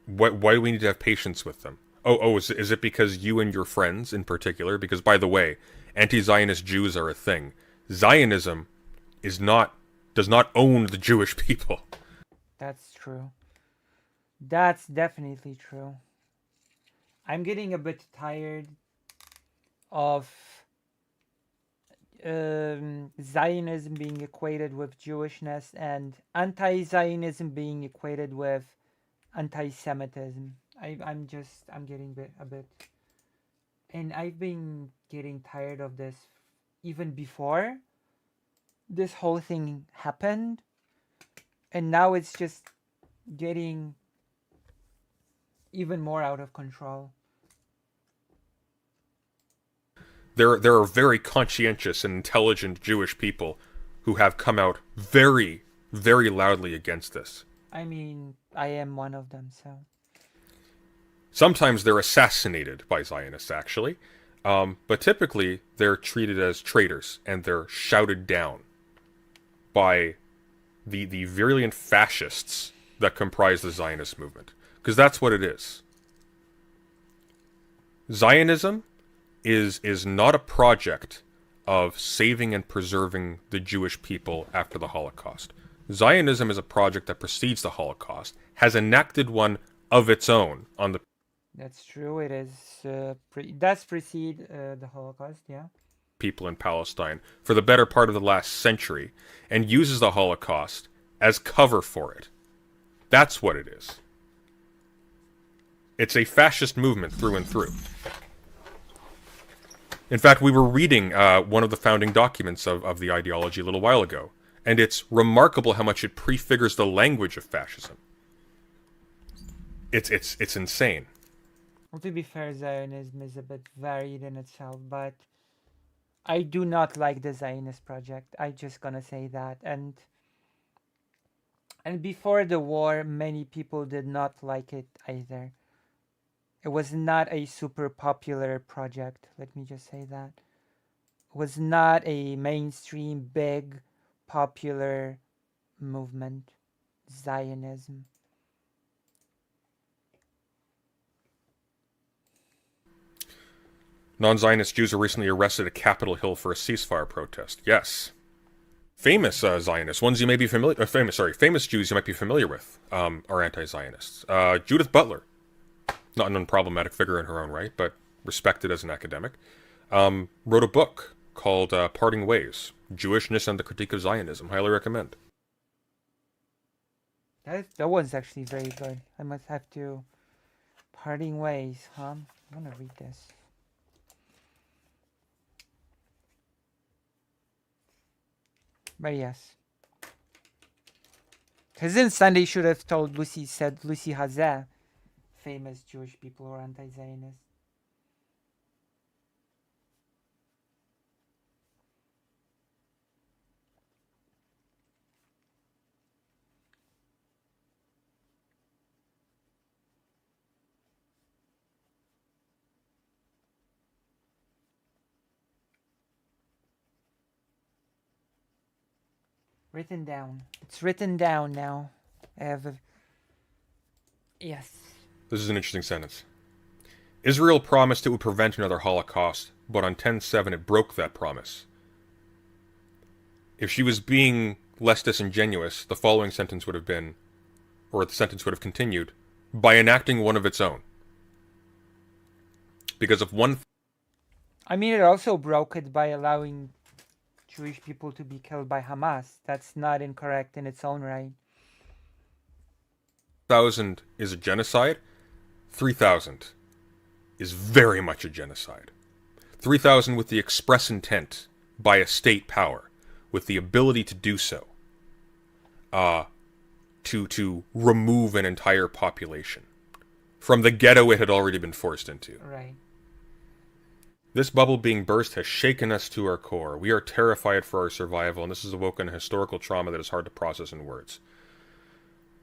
Why do we need to have patience with them? Is it because you and your friends in particular? Because, by the way, anti-Zionist Jews are a thing. Zionism does not own the Jewish people. That's true. That's definitely true. I'm getting a bit tired of Zionism being equated with Jewishness and anti-Zionism being equated with anti-Semitism. I'm getting a bit, and I've been getting tired of this even before this whole thing happened, and now it's just getting even more out of control. There are very conscientious and intelligent Jewish people who have come out very, very loudly against this. I mean, I am one of them, so. Sometimes they're assassinated by Zionists, actually, but typically they're treated as traitors and they're shouted down by the virulent fascists that comprise the Zionist movement. Because that's what it is. Zionism is not a project of saving and preserving the Jewish people after the Holocaust. Zionism is a project that precedes the Holocaust, has enacted one of its own on the... That's true, it is, does precede the Holocaust, yeah. People in Palestine for the better part of the last century, and uses the Holocaust as cover for it. That's what it is. It's a fascist movement through and through. In fact, we were reading one of the founding documents of the ideology a little while ago, and it's remarkable how much it prefigures the language of fascism. It's insane. Well, to be fair, Zionism is a bit varied in itself, but I do not like the Zionist project. I just gonna say that. And before the war, many people did not like it either. It was not a super popular project. Let me just say that. It was not a mainstream, big, popular movement. Zionism. Non-Zionist Jews were recently arrested at Capitol Hill for a ceasefire protest. Yes. Famous Zionists, ones you may be familiar... famous Jews you might be familiar with are anti-Zionists. Judith Butler. Not an unproblematic figure in her own right, but respected as an academic. Wrote a book called Parting Ways, Jewishness and the Critique of Zionism. Highly recommend. That was actually very good. I must have to... Parting Ways, huh? I want to read this. But yes. Because then Sunday should have said Lucy Hazeh, famous Jewish people who are anti-Zionist. Written down. It's written down now. I have a... Yes. This is an interesting sentence. Israel promised it would prevent another Holocaust, but on 10/7 it broke that promise. If she was being less disingenuous, the following sentence would have been, or the sentence would have continued, by enacting one of its own. Because if one... I mean, it also broke it by allowing Jewish people to be killed by Hamas. That's not incorrect in its own right. 1,000 is a genocide. 3,000 is very much a genocide. 3,000 with the express intent by a state power, with the ability to do so, to remove an entire population from the ghetto it had already been forced into. Right. This bubble being burst has shaken us to our core. We are terrified for our survival, and this has awoken a historical trauma that is hard to process in words.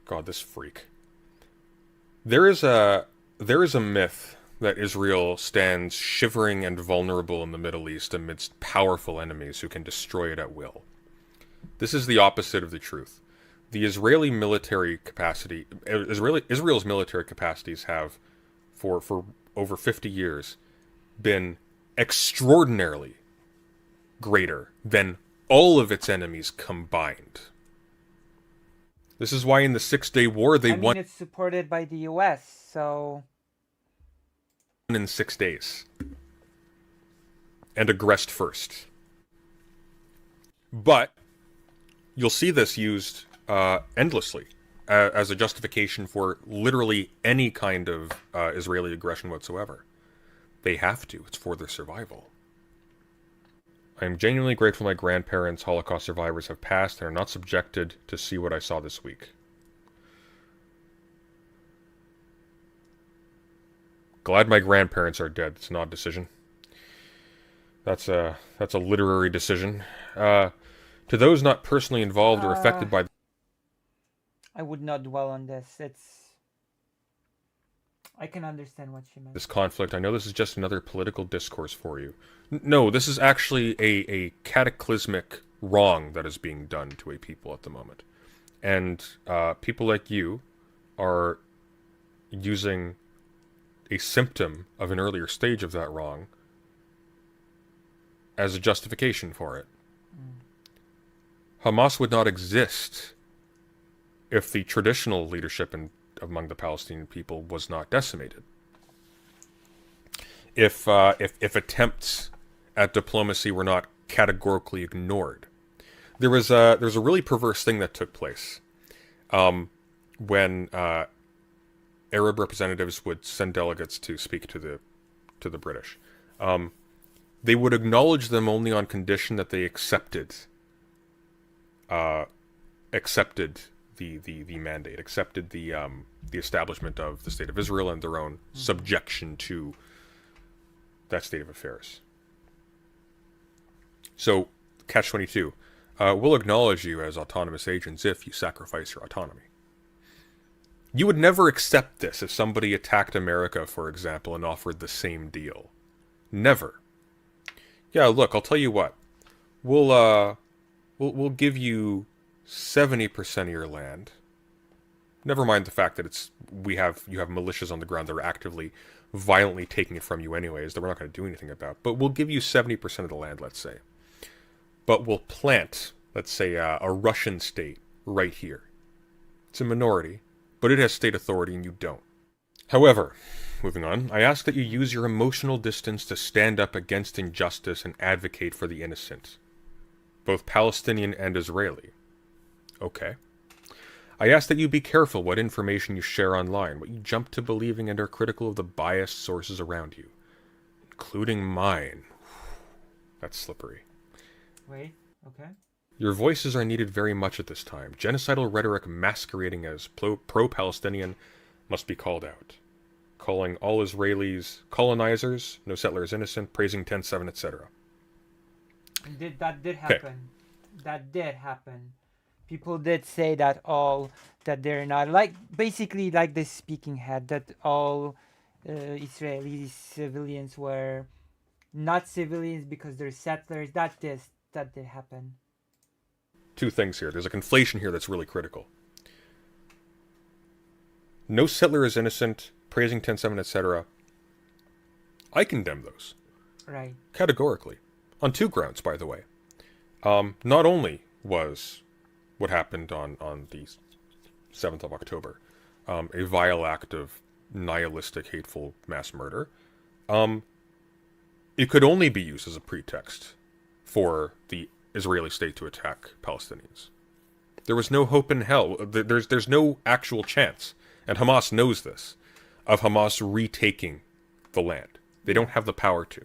God, this freak. There is a myth that Israel stands shivering and vulnerable in the Middle East amidst powerful enemies who can destroy it at will. This is the opposite of the truth. The Israeli military capacity, Israel's military capacities have, for over 50 years, been extraordinarily greater than all of its enemies combined. This is why in the Six-Day War they won. It's supported by the U.S., so... in 6 days. And aggressed first. But you'll see this used endlessly as a justification for literally any kind of Israeli aggression whatsoever. They have to. It's for their survival. I am genuinely grateful my grandparents, Holocaust survivors, have passed and are not subjected to see what I saw this week. Glad my grandparents are dead. It's an odd decision. That's a literary decision. To those not personally involved or affected by... I would not dwell on this. I can understand what she meant. This conflict, I know this is just another political discourse for you. No, this is actually a cataclysmic wrong that is being done to a people at the moment. And people like you are using a symptom of an earlier stage of that wrong as a justification for it. Hamas would not exist if the traditional leadership among the Palestinian people was not decimated. If attempts at diplomacy were not categorically ignored. There was a really perverse thing that took place when Arab representatives would send delegates to speak to the British. They would acknowledge them only on condition that they accepted the mandate, accepted the establishment of the State of Israel and their own subjection to that state of affairs. So, Catch-22. We'll acknowledge you as autonomous agents if you sacrifice your autonomy. You would never accept this if somebody attacked America, for example, and offered the same deal. Never. Yeah, look, I'll tell you what. We'll give you 70% of your land. Never mind the fact that you have militias on the ground that are actively, violently taking it from you anyways that we're not going to do anything about. But we'll give you 70% of the land, let's say. But we'll plant, let's say, a Russian state right here. It's a minority, but it has state authority and you don't. However, moving on, I ask that you use your emotional distance to stand up against injustice and advocate for the innocent, both Palestinian and Israeli. Okay. I ask that you be careful what information you share online, what you jump to believing and are critical of the biased sources around you, including mine. That's slippery. Wait, okay. Your voices are needed very much at this time. Genocidal rhetoric masquerading as pro-Palestinian must be called out. Calling all Israelis colonizers, no settler is innocent, praising 10-7, etc. That did happen. That did happen. People did say that they're not, like, basically like this speaking head, that all Israeli civilians were not civilians because they're settlers. That did happen. Two things here. There's a conflation here that's really critical. No settler is innocent, praising 10-7, etc. I condemn those. Right. Categorically. On two grounds, by the way. Not only was what happened on the 7th of October a vile act of nihilistic, hateful mass murder, it could only be used as a pretext for the Israeli state to attack Palestinians. There was no hope in hell. There's no actual chance, and Hamas knows this, of Hamas retaking the land. They don't have the power to.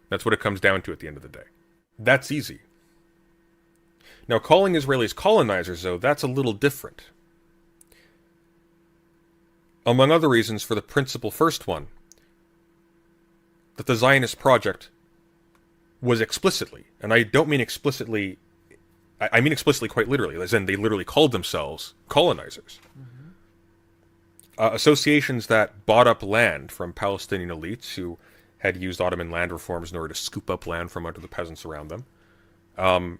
That's what it comes down to at the end of the day. That's easy. Now, calling Israelis colonizers, though, that's a little different. Among other reasons for the principal first one, that the Zionist project was explicitly, and I don't mean explicitly, I mean explicitly quite literally, as in they literally called themselves colonizers. Associations that bought up land from Palestinian elites who had used Ottoman land reforms in order to scoop up land from under the peasants around them.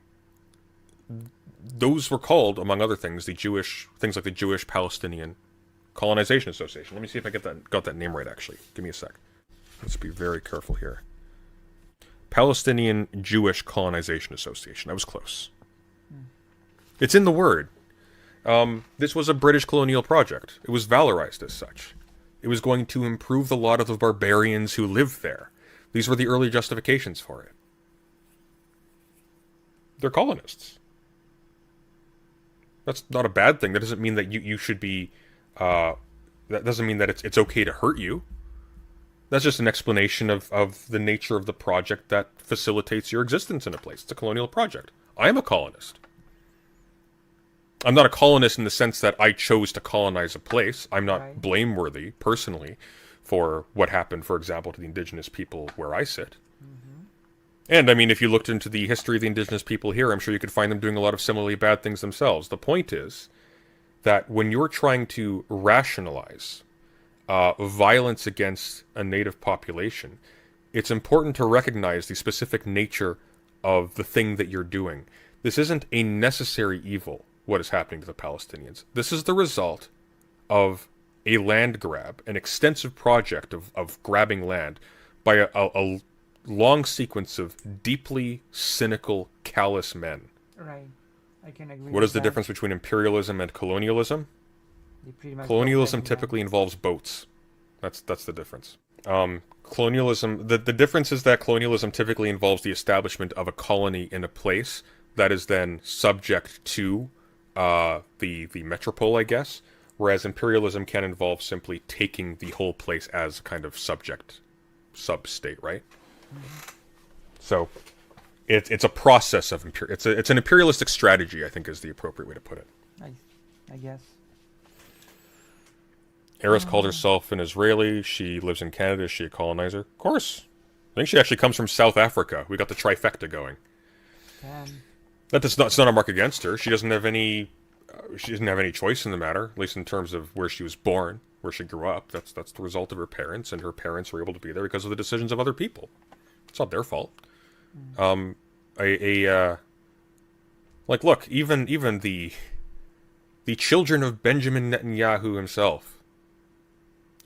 Those were called, among other things, things like the Jewish Palestinian Colonization Association. Let me see if I got that name right, actually. Give me a sec. Let's be very careful here. Palestinian Jewish Colonization Association. I was close. It's in the word. This was a British colonial project. It was valorized as such. It was going to improve the lot of the barbarians who lived there. These were the early justifications for it. They're colonists. That's not a bad thing. That doesn't mean that you should be... that doesn't mean that it's okay to hurt you. That's just an explanation of the nature of the project that facilitates your existence in a place. It's a colonial project. I am a colonist. I'm not a colonist in the sense that I chose to colonize a place. I'm not blameworthy, personally, for what happened, for example, to the indigenous people where I sit. And, I mean, if you looked into the history of the indigenous people here, I'm sure you could find them doing a lot of similarly bad things themselves. The point is that when you're trying to rationalize violence against a native population, it's important to recognize the specific nature of the thing that you're doing. This isn't a necessary evil, what is happening to the Palestinians. This is the result of a land grab, an extensive project of grabbing land by a long sequence of deeply cynical, callous men. Right. I can agree. What is the difference between imperialism and colonialism? Colonialism typically involves boats. That's the difference. Colonialism, the difference is that colonialism typically involves the establishment of a colony in a place that is then subject to the metropole, I guess, whereas imperialism can involve simply taking the whole place as a kind of sub-state, right? So it's a process of it's an imperialistic strategy, I think, is the appropriate way to put it. I guess. Eris called herself an Israeli. She lives in Canada. Is she a colonizer? Of course. I think she actually comes from South Africa. We got the trifecta going. It's not a mark against her. She doesn't have any choice in the matter, at least in terms of where she was born, where she grew up. That's the result of her parents, and her parents were able to be there because of the decisions of other people. It's not their fault. Look, even the children of Benjamin Netanyahu himself,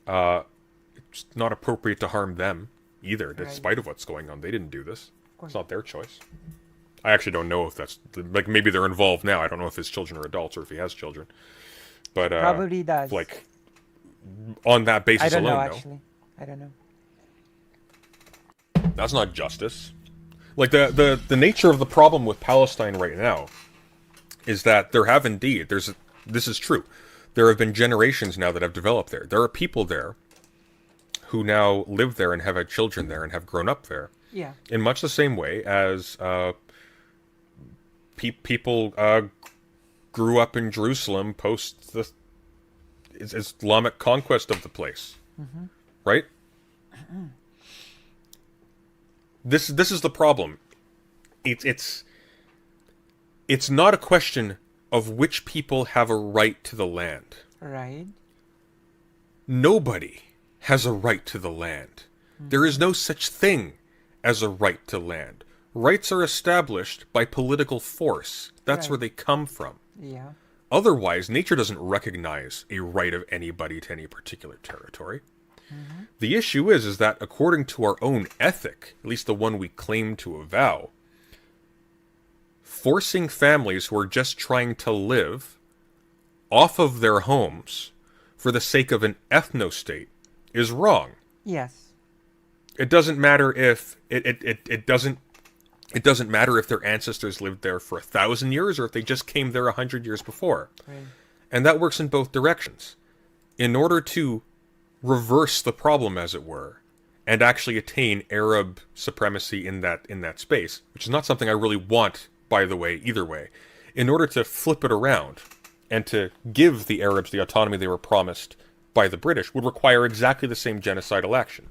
it's not appropriate to harm them either, despite of what's going on. They didn't do this. It's not their choice. I actually don't know if that's... Like, maybe they're involved now. I don't know if his children are adults or if he has children. But, probably does. Like, on that basis alone, I don't know, actually. I don't know. That's not justice. Like, the nature of the problem with Palestine right now is that there have indeed... This is true. There have been generations now that have developed there. There are people there who now live there and have had children there and have grown up there. Yeah. In much the same way as people grew up in Jerusalem post the Islamic conquest of the place, right? This is the problem. It's not a question of which people have a right to the land. Right. Nobody has a right to the land. There is no such thing as a right to land. Rights are established by political force. That's Right. where they come from. Yeah. Otherwise, nature doesn't recognize a right of anybody to any particular territory. The issue is that according to our own ethic, at least the one we claim to avow, forcing families who are just trying to live off of their homes for the sake of an ethno-state is wrong. Yes. It doesn't matter if it doesn't matter if their ancestors lived there for 1,000 years or if they just came there 100 years before. Right. And that works in both directions. In order to reverse the problem, as it were, and actually attain Arab supremacy in that space, which is not something I really want, by the way, either way, in order to flip it around and to give the Arabs the autonomy they were promised by the British would require exactly the same genocidal action.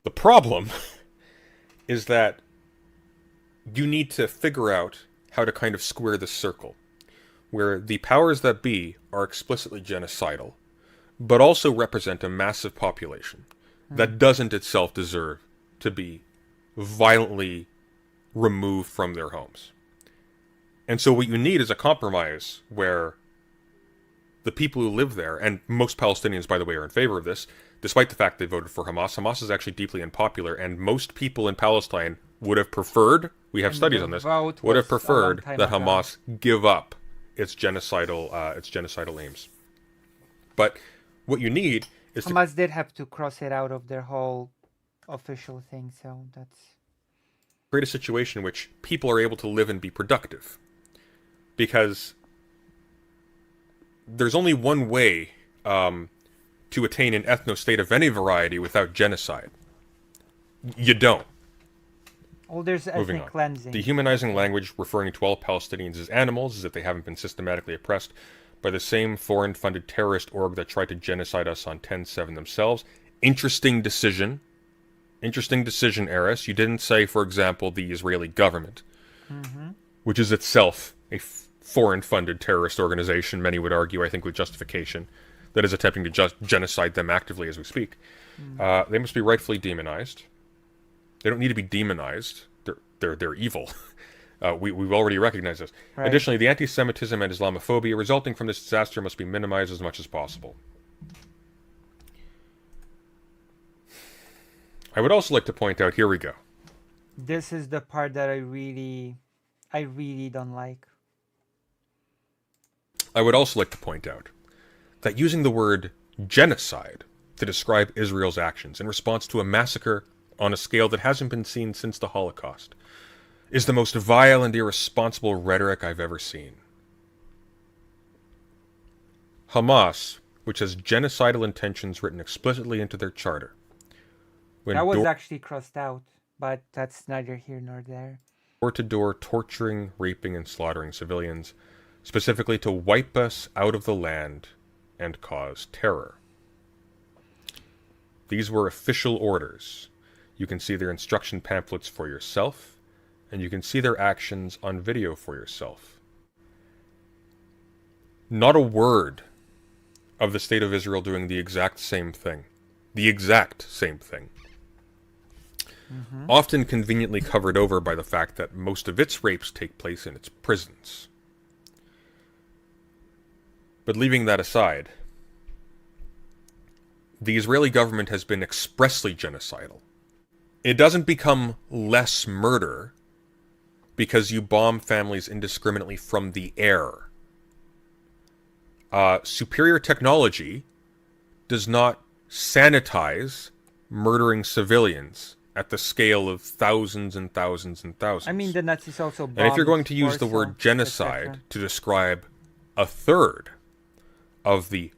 The problem is that you need to figure out how to kind of square the circle, where the powers that be are explicitly genocidal, but also represent a massive population that doesn't itself deserve to be violently removed from their homes. And so what you need is a compromise where the people who live there, and most Palestinians, by the way, are in favor of this, despite the fact they voted for Hamas. Hamas is actually deeply unpopular, and most people in Palestine would have preferred, we have studies on this, would have preferred that Hamas give up its genocidal aims. But what you need is Hamas did have to cross it out of their whole official thing, so that's... create a situation in which people are able to live and be productive. Because there's only one way to attain an ethno-state of any variety without genocide. You don't. Oh, there's Moving ethnic on. cleansing. Dehumanizing language referring to all Palestinians as animals as if they haven't been systematically oppressed by the same foreign-funded terrorist org that tried to genocide us on 10/7 themselves. Interesting decision. Interesting decision, Eris. You didn't say, for example, the Israeli government, which is itself a foreign-funded terrorist organization, many would argue, I think with justification, that is attempting to genocide them actively as we speak. They must be rightfully demonized. They don't need to be demonized. They're evil. We've already recognized this. Right. Additionally, the anti-Semitism and Islamophobia resulting from this disaster must be minimized as much as possible. I would also like to point out, here we go. This is the part that I really don't like. I would also like to point out that using the word genocide to describe Israel's actions in response to a massacre on a scale that hasn't been seen since the Holocaust is the most vile and irresponsible rhetoric I've ever seen. Hamas, which has genocidal intentions written explicitly into their charter, That was actually crossed out, but that's neither here nor there. door-to-door torturing, raping, and slaughtering civilians, specifically to wipe us out of the land and cause terror. These were official orders. You can see their instruction pamphlets for yourself, and you can see their actions on video for yourself. Not a word of the State of Israel doing the exact same thing. The exact same thing. Often conveniently covered over by the fact that most of its rapes take place in its prisons. But leaving that aside, the Israeli government has been expressly genocidal. It doesn't become less murder because you bomb families indiscriminately from the air. Superior technology does not sanitize murdering civilians at the scale of thousands and thousands and thousands. I mean, the Nazis also bombed And if you're going to use the Warsaw, word genocide etc. to describe a third of the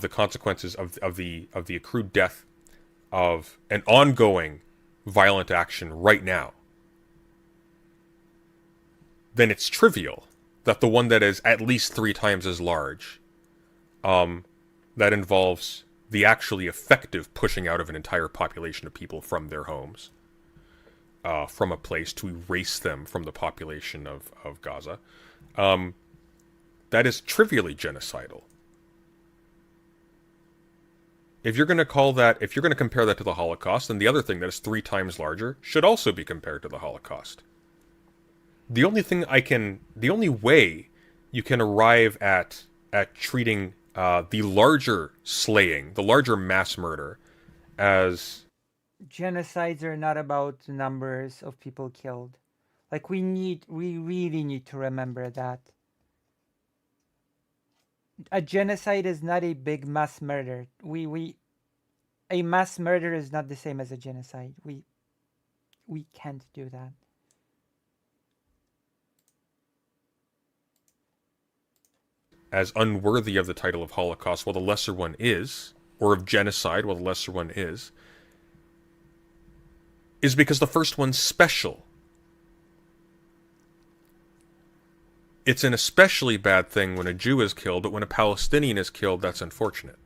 consequences of the accrued death of an ongoing violent action right now, then it's trivial that the one that is at least 3 times as large, that involves the actually effective pushing out of an entire population of people from their homes, from a place to erase them from the population of Gaza, that is trivially genocidal. If you're going to compare that to the Holocaust, then the other thing that is 3 times larger should also be compared to the Holocaust. The only way you can arrive at treating the larger slaying, the larger mass murder, as Genocides are not about numbers of people killed. Like we really need to remember that. A genocide is not a big mass murder. A mass murder is not the same as a genocide. We can't do that. as unworthy of the title of Holocaust, while the lesser one is, or of genocide, while the lesser one is because the first one's special. It's an especially bad thing when a Jew is killed, but when a Palestinian is killed, that's unfortunate.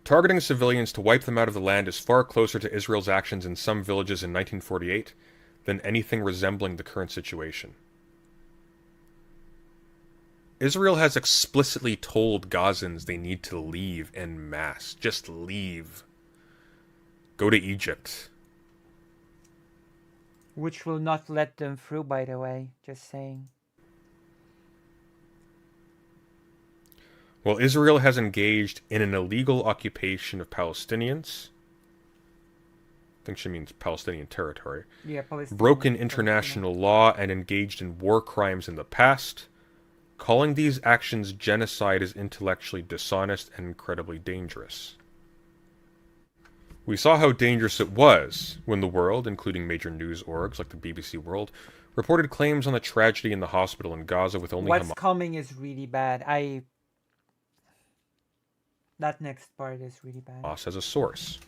Targeting civilians to wipe them out of the land is far closer to Israel's actions in some villages in 1948 than anything resembling the current situation. Israel has explicitly told Gazans they need to leave en masse. Just leave. Go to Egypt. Which will not let them through, by the way. Just saying. While Israel has engaged in an illegal occupation of Palestinians, I think she means Palestinian territory, Yeah, Palestinian. broken international law and engaged in war crimes in the past, calling these actions genocide is intellectually dishonest and incredibly dangerous. We saw how dangerous it was when the world, including major news orgs like the BBC World, reported claims on the tragedy in the hospital in Gaza with only What's Hamas. coming is really bad. That next part is really bad. As a source.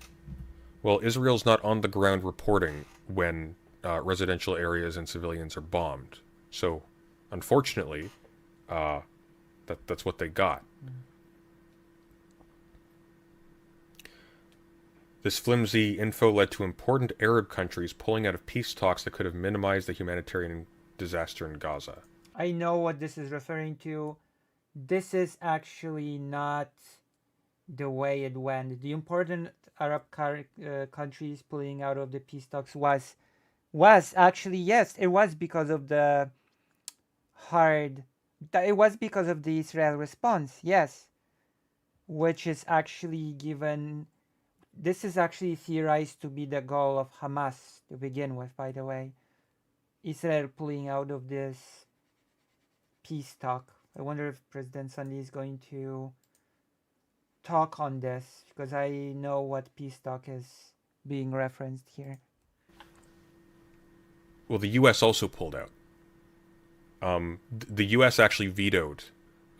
Well, Israel's not on the ground reporting when residential areas and civilians are bombed. So, unfortunately, that's what they got. This flimsy info led to important Arab countries pulling out of peace talks that could have minimized the humanitarian disaster in Gaza. I know what this is referring to. This is actually not the way it went. The important Arab countries pulling out of the peace talks was actually, yes, it was because of it was because of the Israel response, yes, which is actually given. This is actually theorized to be the goal of Hamas to begin with, by the way. Israel pulling out of this peace talk. I wonder if President Sunday is going to talk on this, because I know what peace talk is being referenced here. Well, the U.S. also pulled out. The U.S. actually vetoed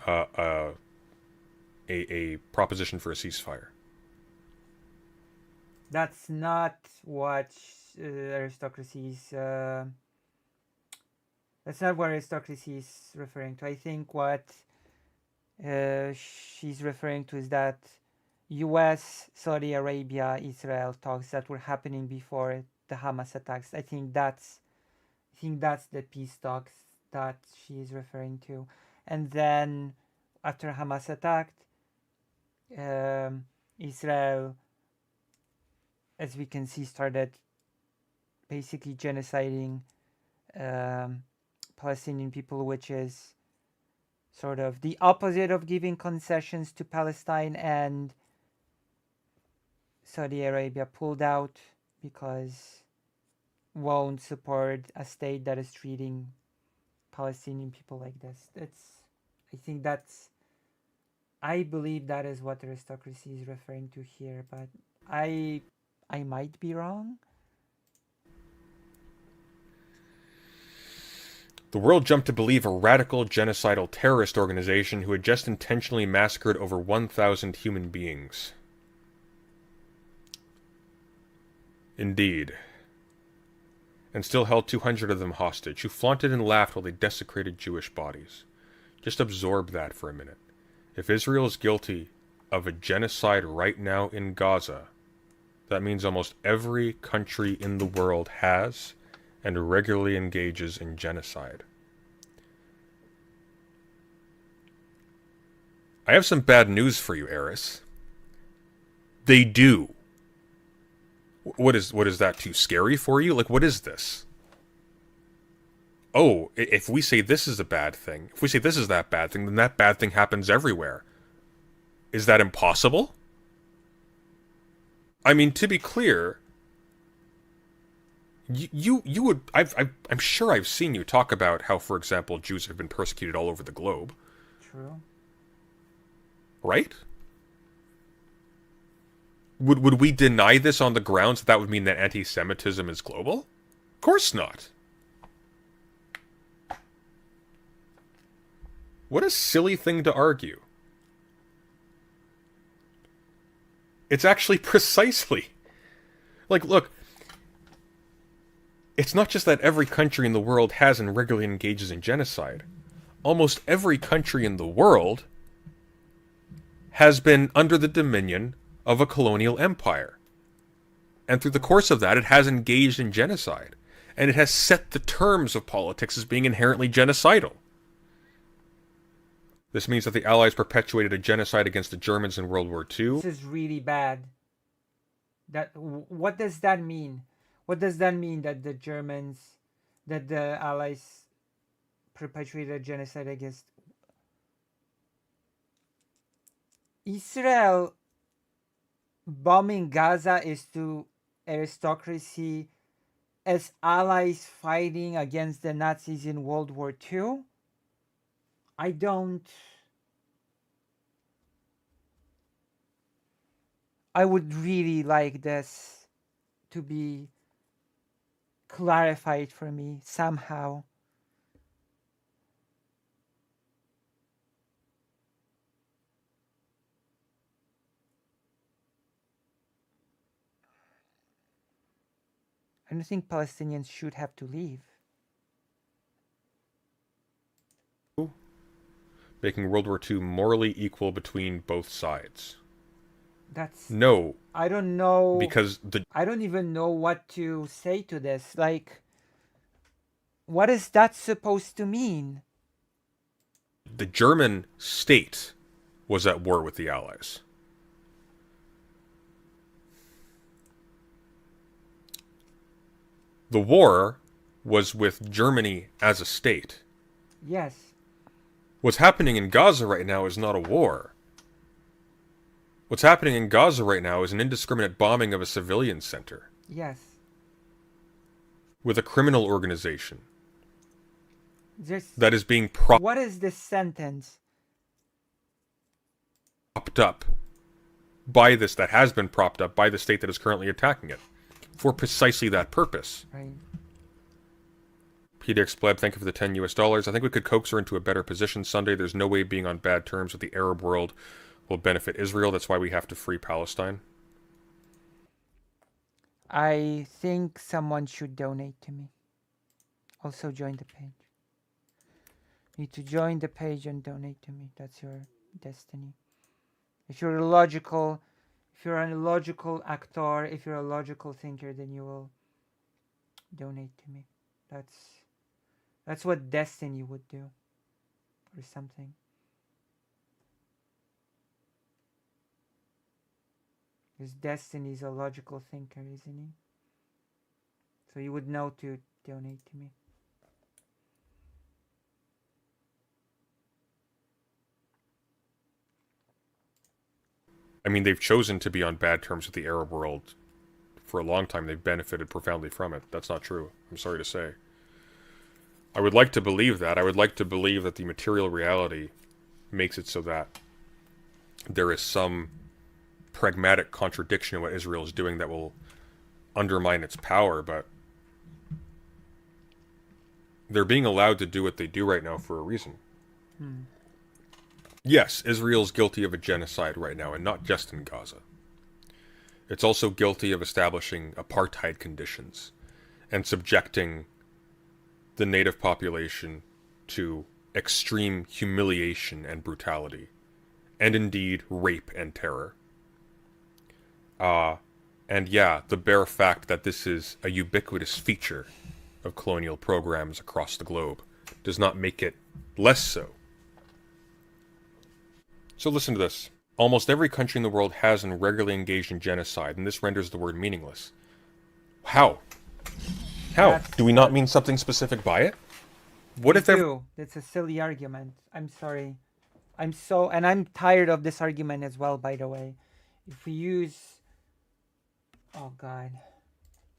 a proposition for a ceasefire. That's not what aristocracies. That's not what aristocracy is referring to. I think what she's referring to is that U.S., Saudi Arabia, Israel talks that were happening before the Hamas attacks. I think that's the peace talks that she is referring to. And then after Hamas attacked, Israel, as we can see, started basically genociding Palestinian people, which is sort of the opposite of giving concessions to Palestine, and Saudi Arabia pulled out because won't support a state that is treating Palestinian people like this. I believe that is what aristocracy is referring to here, but I might be wrong. The world jumped to believe a radical genocidal terrorist organization who had just intentionally massacred over 1,000 human beings. Indeed. And still held 200 of them hostage, who flaunted and laughed while they desecrated Jewish bodies. Just absorb that for a minute. If Israel is guilty of a genocide right now in Gaza, that means almost every country in the world has and regularly engages in genocide. I have some bad news for you, Eris. They do. What is that too scary for you? Like, what is this? Oh, if we say this is a bad thing, if we say this is that bad thing, then that bad thing happens everywhere. Is that impossible? I mean, to be clear, you would I'm sure I've seen you talk about how, for example, Jews have been persecuted all over the globe. True. Right? Would we deny this on the grounds that would mean that anti-Semitism is global? Of course not. What a silly thing to argue. It's actually precisely... Like, look, it's not just that every country in the world has and regularly engages in genocide. Almost every country in the world has been under the dominion of a colonial empire. And through the course of that, it has engaged in genocide. And it has set the terms of politics as being inherently genocidal. This means that the Allies perpetuated a genocide against the Germans in World War II. This is really bad. What does that mean? What does that mean that the Allies perpetuated a genocide against Israel? Bombing Gaza is to aristocracy as allies fighting against the Nazis in World War II? I would really like this to be clarified for me somehow. I don't think Palestinians should have to leave. Making World War II morally equal between both sides. That's... No. I don't know. Because I don't even know what to say to this. Like, what is that supposed to mean? The German state was at war with the Allies. The war was with Germany as a state. Yes. What's happening in Gaza right now is not a war. What's happening in Gaza right now is an indiscriminate bombing of a civilian center. Yes. With a criminal organization. There's... that is being What is this sentence? propped up by this, that has been propped up by the state that is currently attacking it. For precisely that purpose. Right. PDX Blab, thank you for the $10 US. I think we could coax her into a better position Sunday. There's no way being on bad terms with the Arab world will benefit Israel. That's why we have to free Palestine. I think someone should donate to me. Also join the page. You need to join the page and donate to me. That's your destiny. If you're a logical actor, if you're a logical thinker, then you will donate to me. That's what destiny would do. Or something. Because Destiny is a logical thinker, isn't he? So you would know to donate to me. I mean, they've chosen to be on bad terms with the Arab world for a long time. They've benefited profoundly from it. That's not true. I'm sorry to say. I would like to believe that. I would like to believe that the material reality makes it so that there is some pragmatic contradiction in what Israel is doing that will undermine its power, but they're being allowed to do what they do right now for a reason. Yes, Israel's guilty of a genocide right now, and not just in Gaza. it's also guilty of establishing apartheid conditions and subjecting the native population to extreme humiliation and brutality, and indeed rape and terror. And yeah, the bare fact that this is a ubiquitous feature of colonial programs across the globe does not make it less so. So listen to this. Almost every country in the world has and regularly engaged in genocide, and this renders the word meaningless. How? How? Do we not mean something specific by it? What if That's a silly argument. I'm sorry. And I'm tired of this argument as well, by the way. If we use... Oh, God.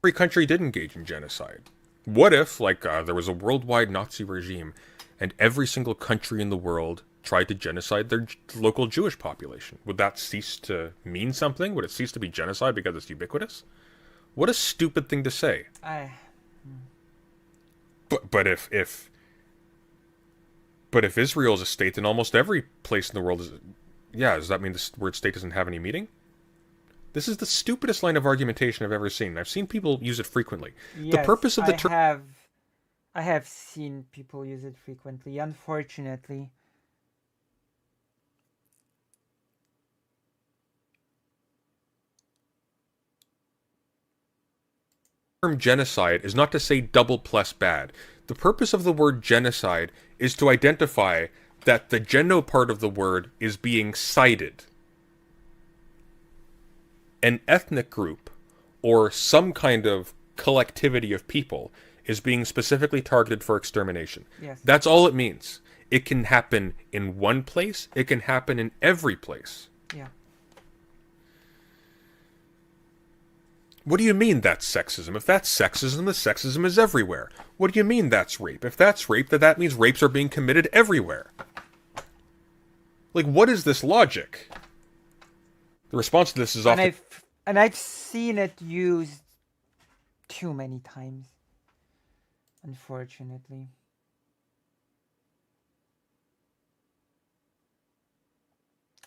every country did engage in genocide? What if, like, there was a worldwide Nazi regime, and every single country in the world tried to genocide their local Jewish population? Would that cease to mean something? Would it cease to be genocide because it's ubiquitous? What a stupid thing to say. But if Israel is a state, then almost every place in the world is... Yeah, does that mean the word state doesn't have any meaning? This is the stupidest line of argumentation I've ever seen. I've seen people use it frequently. Yes, the purpose of the term... I have seen people use it frequently, unfortunately. The term genocide is not to say double plus bad. The purpose of the word genocide is to identify that the geno part of the word is being cited. An ethnic group, or some kind of collectivity of people, is being specifically targeted for extermination. Yes. That's all it means. It can happen in one place, it can happen in every place. Yeah. What do you mean that's sexism? If that's sexism, the sexism is everywhere. What do you mean that's rape? If that's rape, then that means rapes are being committed everywhere. Like, what is this logic? The response to this is often... And I've seen it used too many times, unfortunately.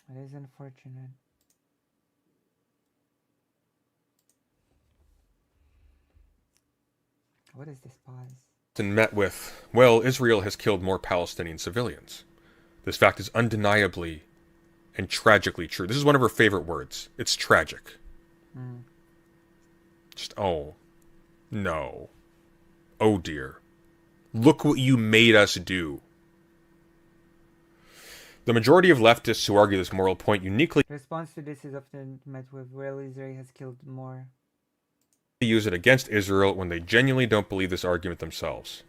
It is unfortunate. What is this pause? And met with, well, Israel has killed more Palestinian civilians. This fact is undeniably and tragically true. This is one of her favorite words. It's tragic. Just, oh, no. Oh dear. Look what you made us do. The majority of leftists who argue this moral point uniquely The response to this is often met with, well, Israel has killed more. use it against Israel when they genuinely don't believe this argument themselves.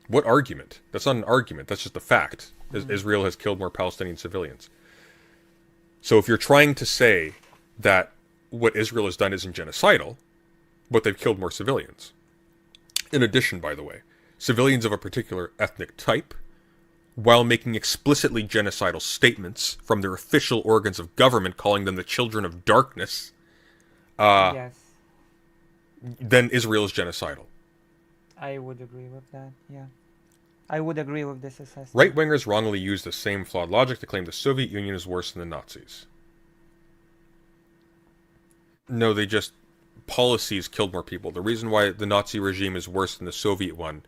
What argument? That's not an argument, that's just a fact. Israel has killed more Palestinian civilians. So if you're trying to say that what Israel has done isn't genocidal, but they've killed more civilians. In addition, by the way, civilians of a particular ethnic type, while making explicitly genocidal statements from their official organs of government calling them the children of darkness, Yes, then Israel is genocidal. I would agree with that, yeah. I would agree with this assessment. Right-wingers wrongly use the same flawed logic to claim the Soviet Union is worse than the Nazis. No, they just... policies killed more people. The reason why the Nazi regime is worse than the Soviet one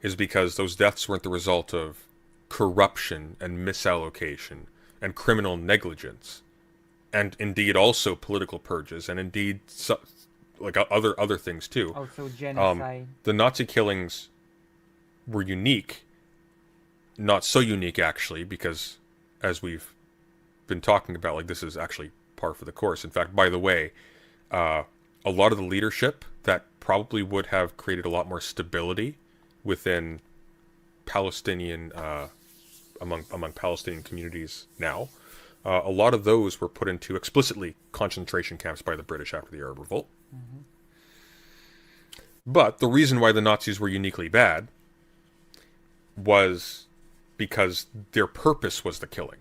is because those deaths weren't the result of corruption and misallocation and criminal negligence, and indeed also political purges, and indeed like other things too. Also genocide. The Nazi killings were unique, not so unique actually, because as we've been talking about, like, this is actually par for the course. In fact, by the way, a lot of the leadership that probably would have created a lot more stability within Palestinian among Palestinian communities now, a lot of those were put into explicitly concentration camps by the British after the Arab Revolt. But the reason why the Nazis were uniquely bad was because their purpose was the killing.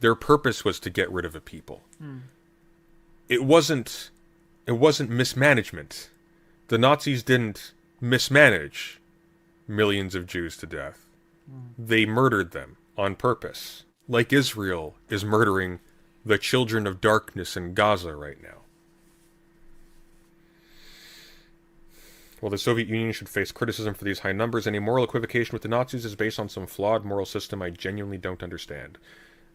Their purpose was to get rid of a people. It wasn't mismanagement. The Nazis didn't mismanage millions of Jews to death. They murdered them on purpose. like Israel, is murdering the children of darkness in Gaza right now. While the Soviet Union should face criticism for these high numbers, any moral equivocation with the Nazis is based on some flawed moral system I genuinely don't understand.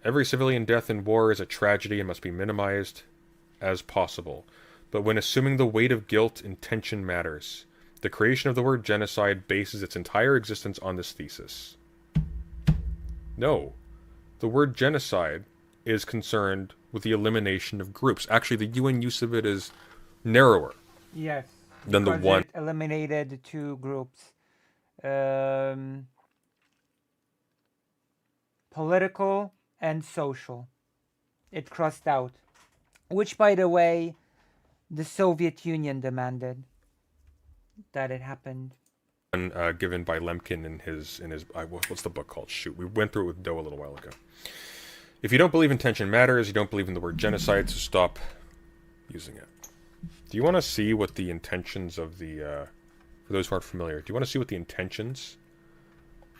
Every civilian death in war is a tragedy and must be minimized as possible. But when assuming the weight of guilt, intention matters. The creation of the word genocide bases its entire existence on this thesis. No. The word genocide is concerned with the elimination of groups. Actually, the UN use of it is narrower. Yes. Than the Because one. it eliminated two groups. Political and social. It crossed out. Which, by the way, the Soviet Union demanded that it happened. Given by Lemkin in his what's the book called? Shoot, we went through it with Doe a little while ago. If you don't believe intention matters, you don't believe in the word genocide, so stop using it. Do you want to see what the intentions of the, for those who aren't familiar, do you want to see what the intentions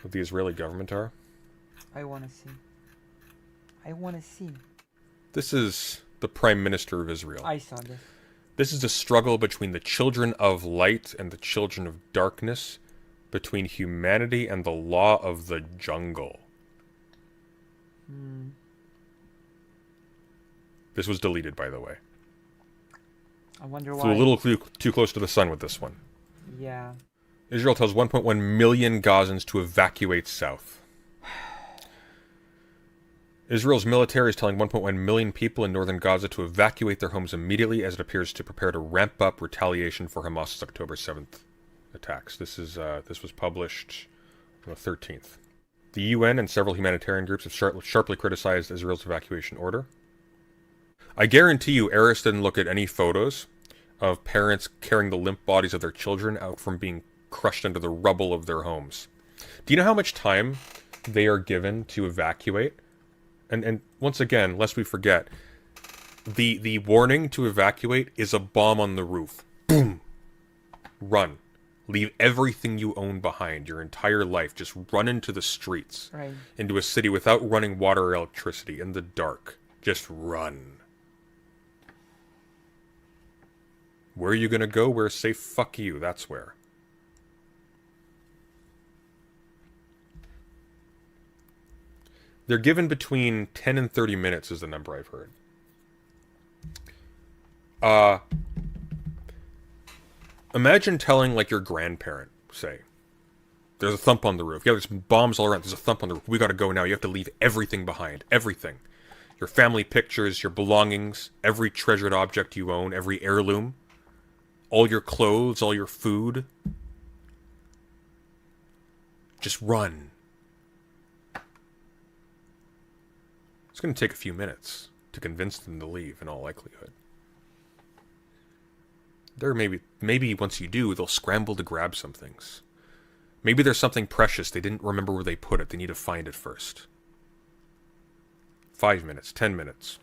of the Israeli government are? I want to see. I want to see. This is the Prime Minister of Israel. I saw this. This is a struggle between the children of light and the children of darkness, between humanity and the law of the jungle. This was deleted, by the way. I wonder why. Flew a little too close to the sun with this one. Yeah. Israel tells 1.1 million Gazans to evacuate south. Israel's military is telling 1.1 million people in northern Gaza to evacuate their homes immediately as it appears to prepare to ramp up retaliation for Hamas's October 7th attacks. This was published on the 13th. The UN and several humanitarian groups have sharply criticized Israel's evacuation order. I guarantee you Eris didn't look at any photos of parents carrying the limp bodies of their children out from being crushed under the rubble of their homes. Do you know how much time they are given to evacuate? And once again, lest we forget, the warning to evacuate is a bomb on the roof. Boom! Run. Leave everything you own behind, your entire life. Just run into the streets. Right. Into a city without running water or electricity, in the dark. Just run. Where are you gonna go? Where's safe? Fuck you. That's where. They're given between 10 and 30 minutes is the number I've heard. Imagine telling, like, your grandparent, say, there's a thump on the roof. Yeah, there's bombs all around. There's a thump on the roof. We gotta go now. You have to leave everything behind. Everything. Your family pictures, your belongings, every treasured object you own, every heirloom, all your clothes, all your food. Just run. It's going to take a few minutes to convince them to leave, in all likelihood. Maybe once you do, they'll scramble to grab some things. Maybe there's something precious they didn't remember where they put it. They need to find it first. 5 minutes, 10 minutes.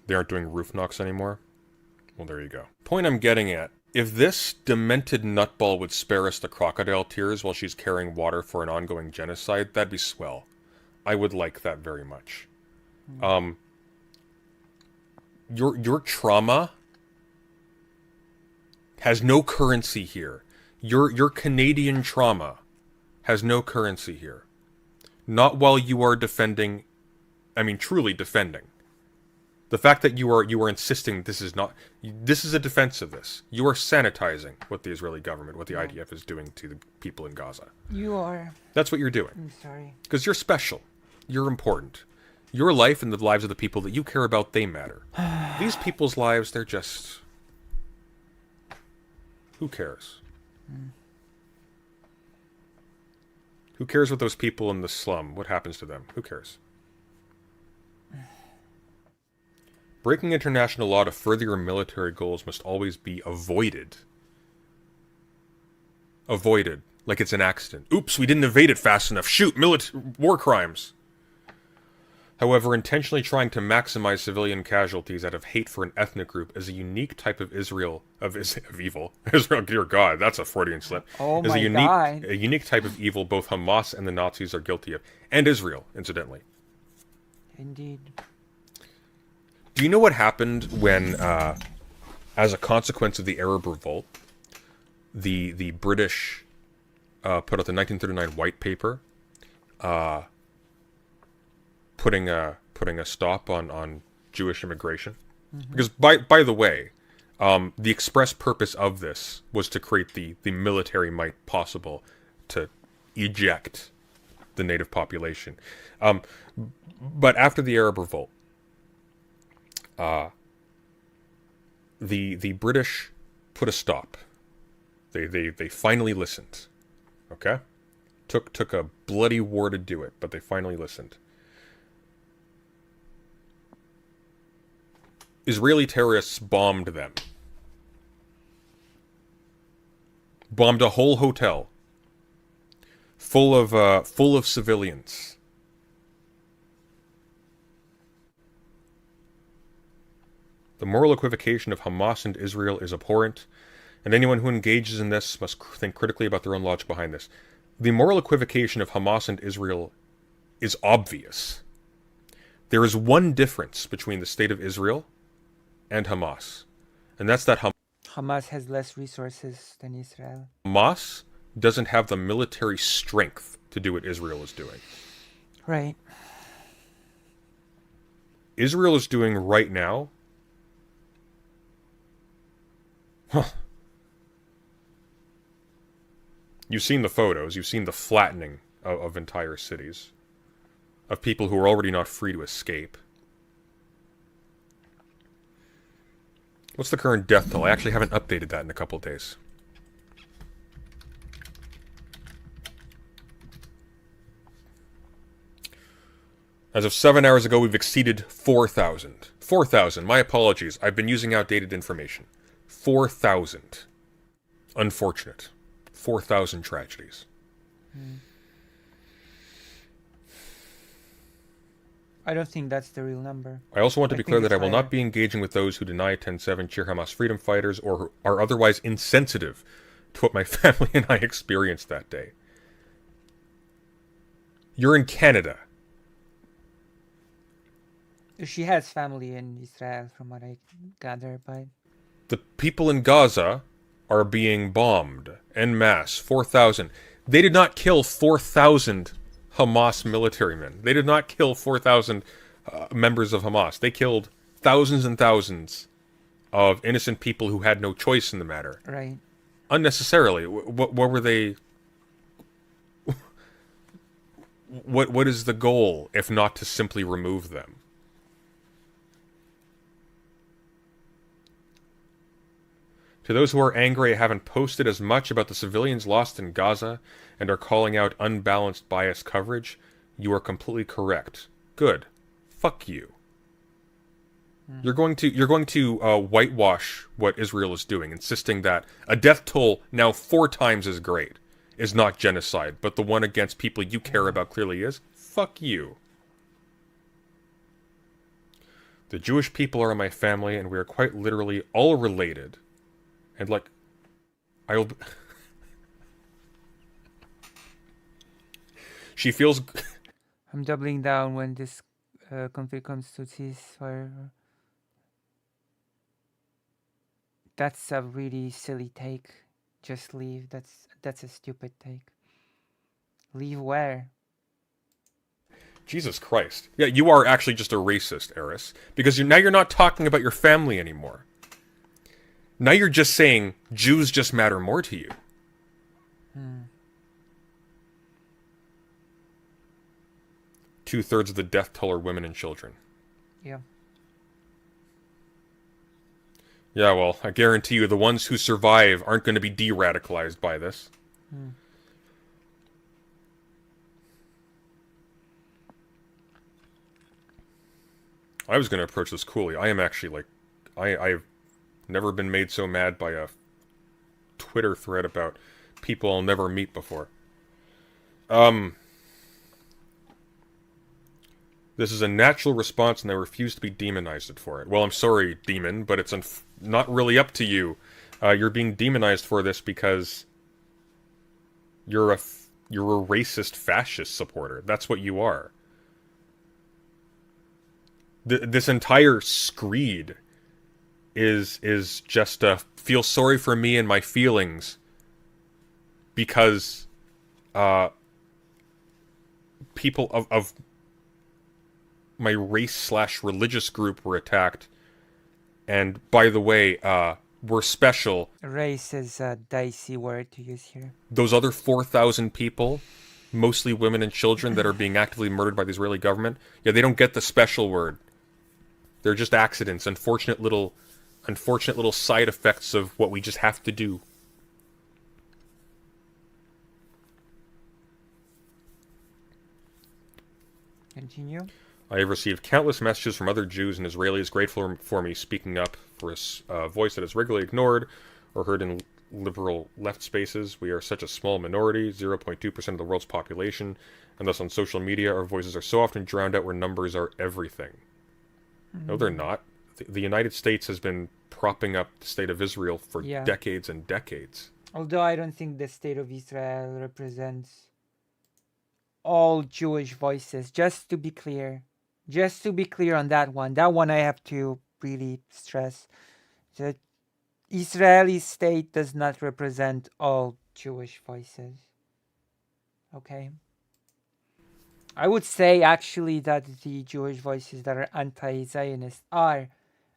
They aren't doing roof knocks anymore? Well, there you go. Point I'm getting at. If this demented nutball would spare us the crocodile tears while she's carrying water for an ongoing genocide, that'd be swell. I would like that very much. Your trauma has no currency here. Your Canadian trauma has no currency here. Not while you are defending, I mean truly defending. The fact that you are insisting this is a defense of this. You are sanitizing what the Israeli government, what the IDF is doing to the people in Gaza. You are. That's what you're doing. I'm sorry. Because you're special. You're important. Your life and the lives of the people that you care about, they matter. These people's lives, they're just... Who cares? Who cares what those people in the slum, what happens to them? Who cares? Breaking international law to further your military goals must always be avoided. Avoided. Like it's an accident. Oops, we didn't evade it fast enough. Shoot, war crimes. However, intentionally trying to maximize civilian casualties out of hate for an ethnic group is a unique type of evil. Israel, dear God, that's a Freudian slip. Oh Is my God. a unique type of evil both Hamas and the Nazis are guilty of, and Israel, incidentally. Indeed. Do you know what happened when, as a consequence of the Arab Revolt, the British put out the 1939 White Paper, putting a stop on Jewish immigration? Mm-hmm. Because by the way, the express purpose of this was to create the military might possible to eject the native population. But after the Arab Revolt, the British put a stop. They finally listened. Okay? Took a bloody war to do it, but they finally listened. Israeli terrorists bombed them. Bombed a whole hotel full of civilians. The moral equivocation of Hamas and Israel is abhorrent, and anyone who engages in this must think critically about their own logic behind this. The moral equivocation of Hamas and Israel is obvious. There is one difference between the state of Israel and Hamas, and that's that Hamas has less resources than Israel. Hamas doesn't have the military strength to do what Israel is doing. Right. Israel is doing right now. You've seen the photos. You've seen the flattening of entire cities, of people who are already not free to escape. What's the current death toll? I actually haven't updated that in a couple of days. As of 7 hours ago, we've exceeded 4,000. 4,000. My apologies. I've been using outdated information. 4,000. Unfortunate. 4,000 tragedies. I don't think that's the real number. I also want to be clear that I will higher. not be engaging with those who deny 10-7, cheer Hamas freedom fighters, or who are otherwise insensitive to what my family and I experienced that day. You're in Canada. She has family in Israel, from what I gather, but The people in Gaza are being bombed en masse. 4,000. They did not kill 4,000 Hamas military men. They did not kill 4,000 members of Hamas. They killed thousands and thousands of innocent people who had no choice in the matter. right. Unnecessarily. What were they... What is the goal, if not to simply remove them? To those who are angry I haven't posted as much about the civilians lost in Gaza and are calling out unbalanced biased coverage, you are completely correct. Good. Fuck you. You're going to whitewash what Israel is doing, insisting that a death toll now 4 times as great is not genocide, but the one against people you care about clearly is. Fuck you. The Jewish people are my family, and we are quite literally all related. And like, I'll... She feels... I'm doubling down when this conflict comes to ceasefire. That's a really silly take. Just leave. That's a stupid take. Leave where? Jesus Christ. Yeah, you are actually just a racist, Eris. Because now you're not talking about your family anymore. Now you're just saying Jews just matter more to you. 2/3 of the death toll are women and children. Yeah. Yeah, well, I guarantee you the ones who survive aren't going to be de-radicalized by this. I was going to approach this coolly. I am actually, like... I've never been made so mad by a Twitter thread about people I'll never meet before. This is a natural response, and I refuse to be demonized for it. Well, I'm sorry, demon, but it's not really up to you. You're being demonized for this because you're a racist fascist supporter. That's what you are. This entire screed is just a feel sorry for me and my feelings because people of my race/religious group were attacked. And by the way, we're special. Race is a dicey word to use here. Those other 4,000 people, mostly women and children that are being actively murdered by the Israeli government, yeah, they don't get the special word. They're just accidents, unfortunate little side effects of what we just have to do. Continue. I have received countless messages from other Jews and Israelis grateful for me speaking up for a voice that is regularly ignored or heard in liberal left spaces. We are such a small minority, 0.2% of the world's population, and thus on social media our voices are so often drowned out where numbers are everything. No, they're not. The United States has been propping up the state of Israel for decades and decades. Although I don't think the state of Israel represents all Jewish voices, just to be clear. Just to be clear on that one. That one I have to really stress. The Israeli state does not represent all Jewish voices. Okay? I would say actually that the Jewish voices that are anti-Zionist are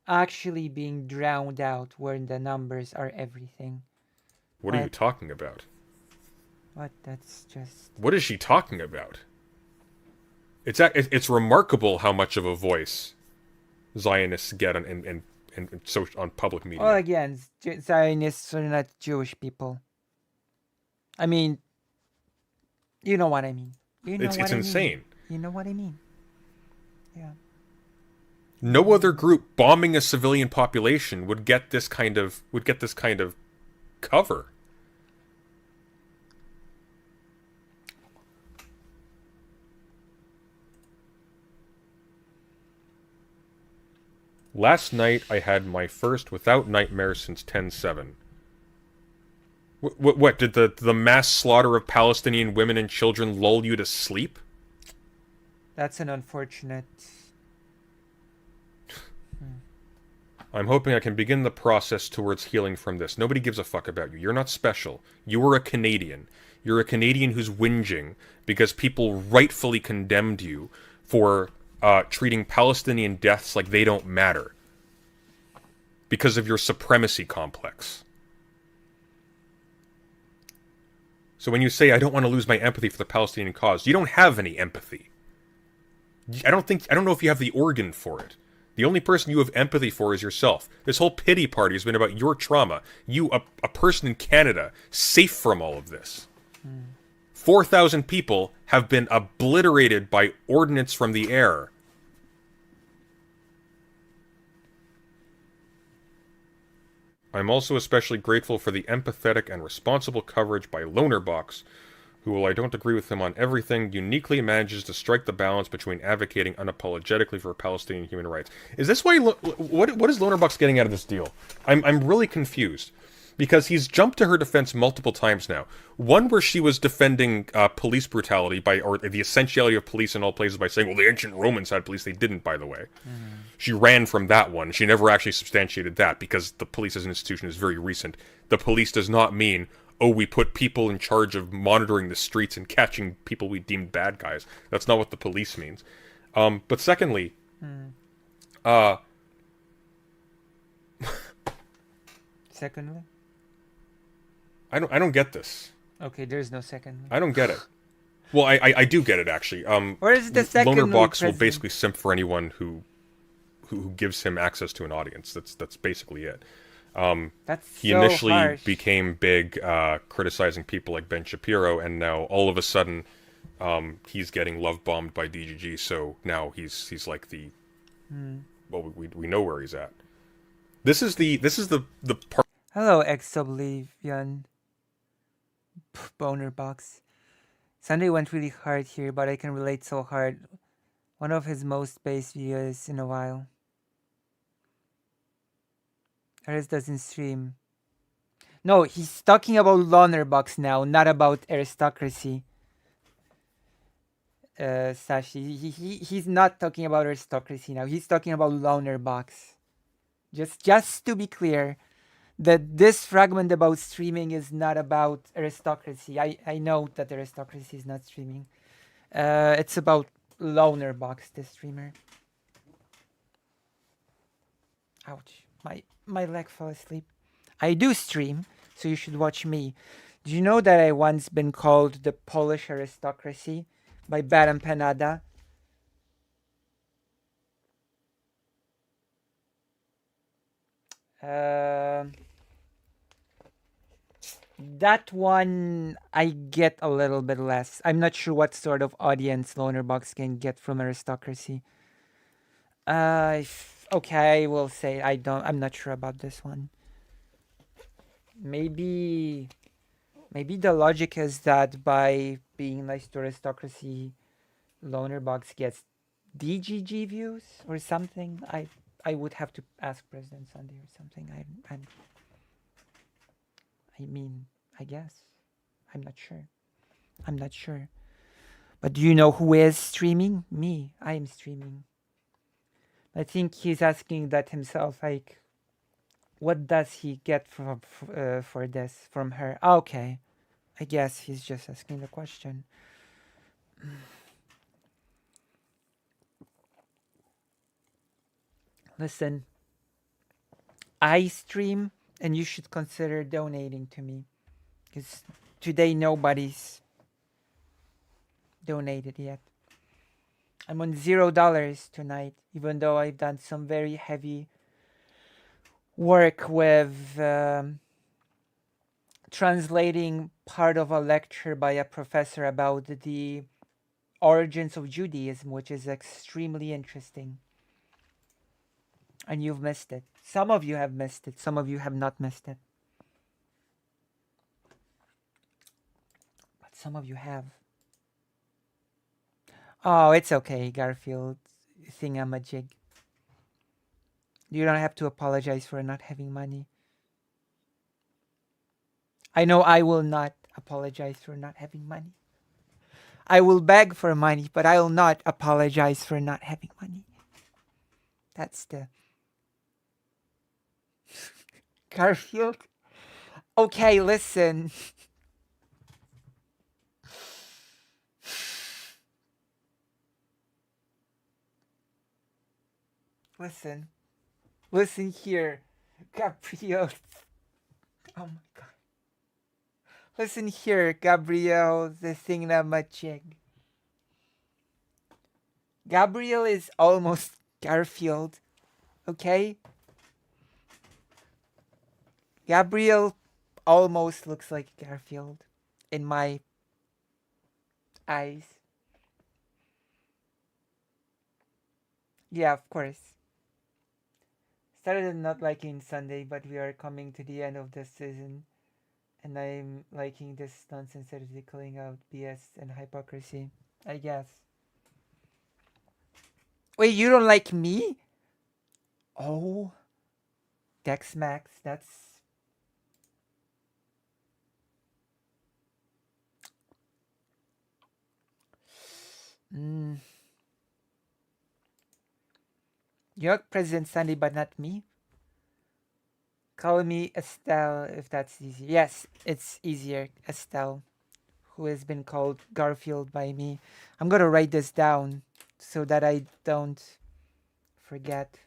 actually being drowned out where the numbers are everything. What are you talking about? What? That's just... What is she talking about? It's remarkable how much of a voice Zionists get on public media. Well, again, Zionists are not Jewish people. I mean, you know what I mean. It's insane. You know what I mean. Yeah. No other group bombing a civilian population would get this kind of cover. Last night I had my first without nightmares since 10/7. What did the mass slaughter of Palestinian women and children lull you to sleep? That's an unfortunate... I'm hoping I can begin the process towards healing from this. Nobody gives a fuck about you. You're not special. You are a Canadian. You're a Canadian who's whinging because people rightfully condemned you for treating Palestinian deaths like they don't matter because of your supremacy complex. So when you say, I don't want to lose my empathy for the Palestinian cause, you don't have any empathy. I don't know if you have the organ for it. The only person you have empathy for is yourself. This whole pity party has been about your trauma. You, a person in Canada, safe from all of this. 4,000 people have been obliterated by ordnance from the air. I'm also especially grateful for the empathetic and responsible coverage by Lonerbox, who, while I don't agree with him on everything, uniquely manages to strike the balance between advocating unapologetically for Palestinian human rights. Is this why... What is Lonerbox getting out of this deal? I'm really confused. Because he's jumped to her defense multiple times now. One where she was defending police brutality or the essentiality of police in all places by saying, well, the ancient Romans had police. They didn't, by the way. She ran from that one. She never actually substantiated that because the police as an institution is very recent. The police does not mean, oh, we put people in charge of monitoring the streets and catching people we deemed bad guys. That's not what the police means. But secondly, Secondly? I don't get this. Okay, there's no second. I don't get it. Well, I do get it, actually. Where is the second Lonerbox will basically simp for anyone who gives him access to an audience. That's basically it. He initially became big criticizing people like Ben Shapiro, and now all of a sudden he's getting love bombed by DGG. So now he's like the well, we know where he's at. This is the part. Hello, Exoblivion. Boner box. Sunday went really hard here, but I can relate so hard One of his most based videos in a while. Eris doesn't stream. No, he's talking about Lonerbox now, not about aristocracy. Sashi, he's not talking about aristocracy now. He's talking about Lonerbox. Just to be clear, that this fragment about streaming is not about aristocracy. I know that aristocracy is not streaming. It's about Lonerbox, the streamer. Ouch. My leg fell asleep. I do stream, so you should watch me. Do you know that I once been called the Polish aristocracy by Baron Penada? That one I get a little bit less. I'm not sure what sort of audience Lonerbox can get from aristocracy. Okay, I will say I'm not sure about this one. Maybe the logic is that by being nice to aristocracy, Lonerbox gets DGG views or something. I would have to ask President Sunday or something. I mean, I guess. I'm not sure. But do you know who is streaming? Me. I am streaming. I think he's asking that himself, like, what does he get for this from her? Okay. I guess he's just asking the question. Listen, I stream and you should consider donating to me. Because today nobody's donated yet. I'm on $0 tonight, even though I've done some very heavy work with translating part of a lecture by a professor about the origins of Judaism, which is extremely interesting. And you've missed it. Some of you have missed it. Some of you have not missed it. But some of you have. Oh, it's okay, Garfield. Thingamajig. You don't have to apologize for not having money. I know I will not apologize for not having money. I will beg for money, but I will not apologize for not having money. That's the... Garfield? Okay, listen. Listen here, Gabriel. Oh my god. Listen here, Gabriel, the thingamajig. Gabriel is almost Garfield, okay? Gabriel almost looks like Garfield in my eyes. Yeah, of course. Started not liking Sunday, but we are coming to the end of the season. And I'm liking this nonsense that is calling out BS and hypocrisy, I guess. Wait, you don't like me? Oh. Dex Max, that's... You're President Sunday, but not me. Call me Estelle if that's easy. Yes, it's easier. Estelle, who has been called Garfield by me. I'm gonna write this down so that I don't forget.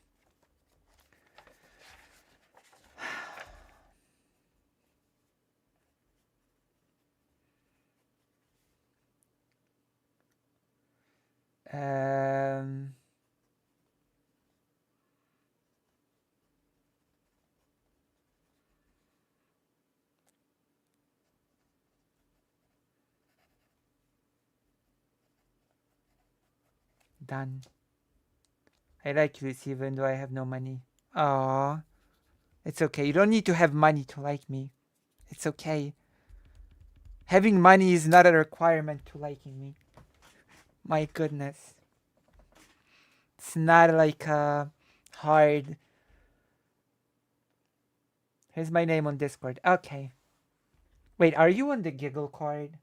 Done. I like Lucy even though I have no money. Aww. It's okay. You don't need to have money to like me. It's okay. Having money is not a requirement to liking me. My goodness. not like hard. Here's my name on Discord. Okay. Wait, are you on the giggle card?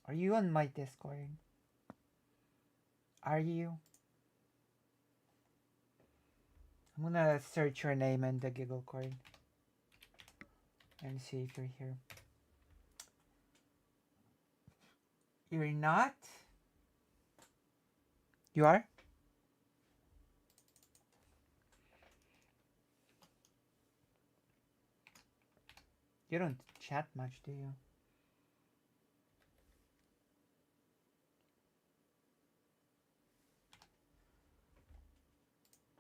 Are you on my Discord? Are you? I'm gonna search your name and the giggle card and see if you're here. You're not? You are? You don't chat much, do you?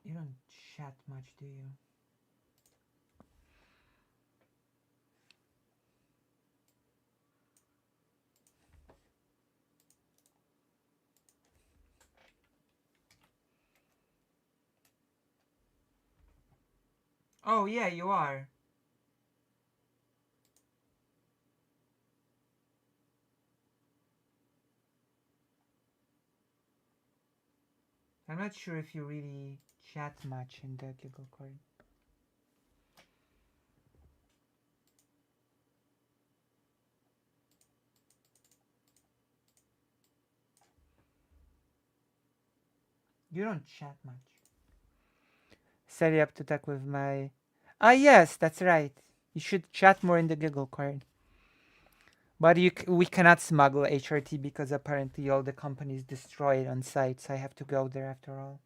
You don't chat much, do you? Oh, yeah, you are. I'm not sure if you really chat much in the giggle card. You don't chat much. Set you up to talk with my... Ah, yes, that's right. You should chat more in the giggle card. But we cannot smuggle HRT because apparently all the companies destroy it on site, so I have to go there after all.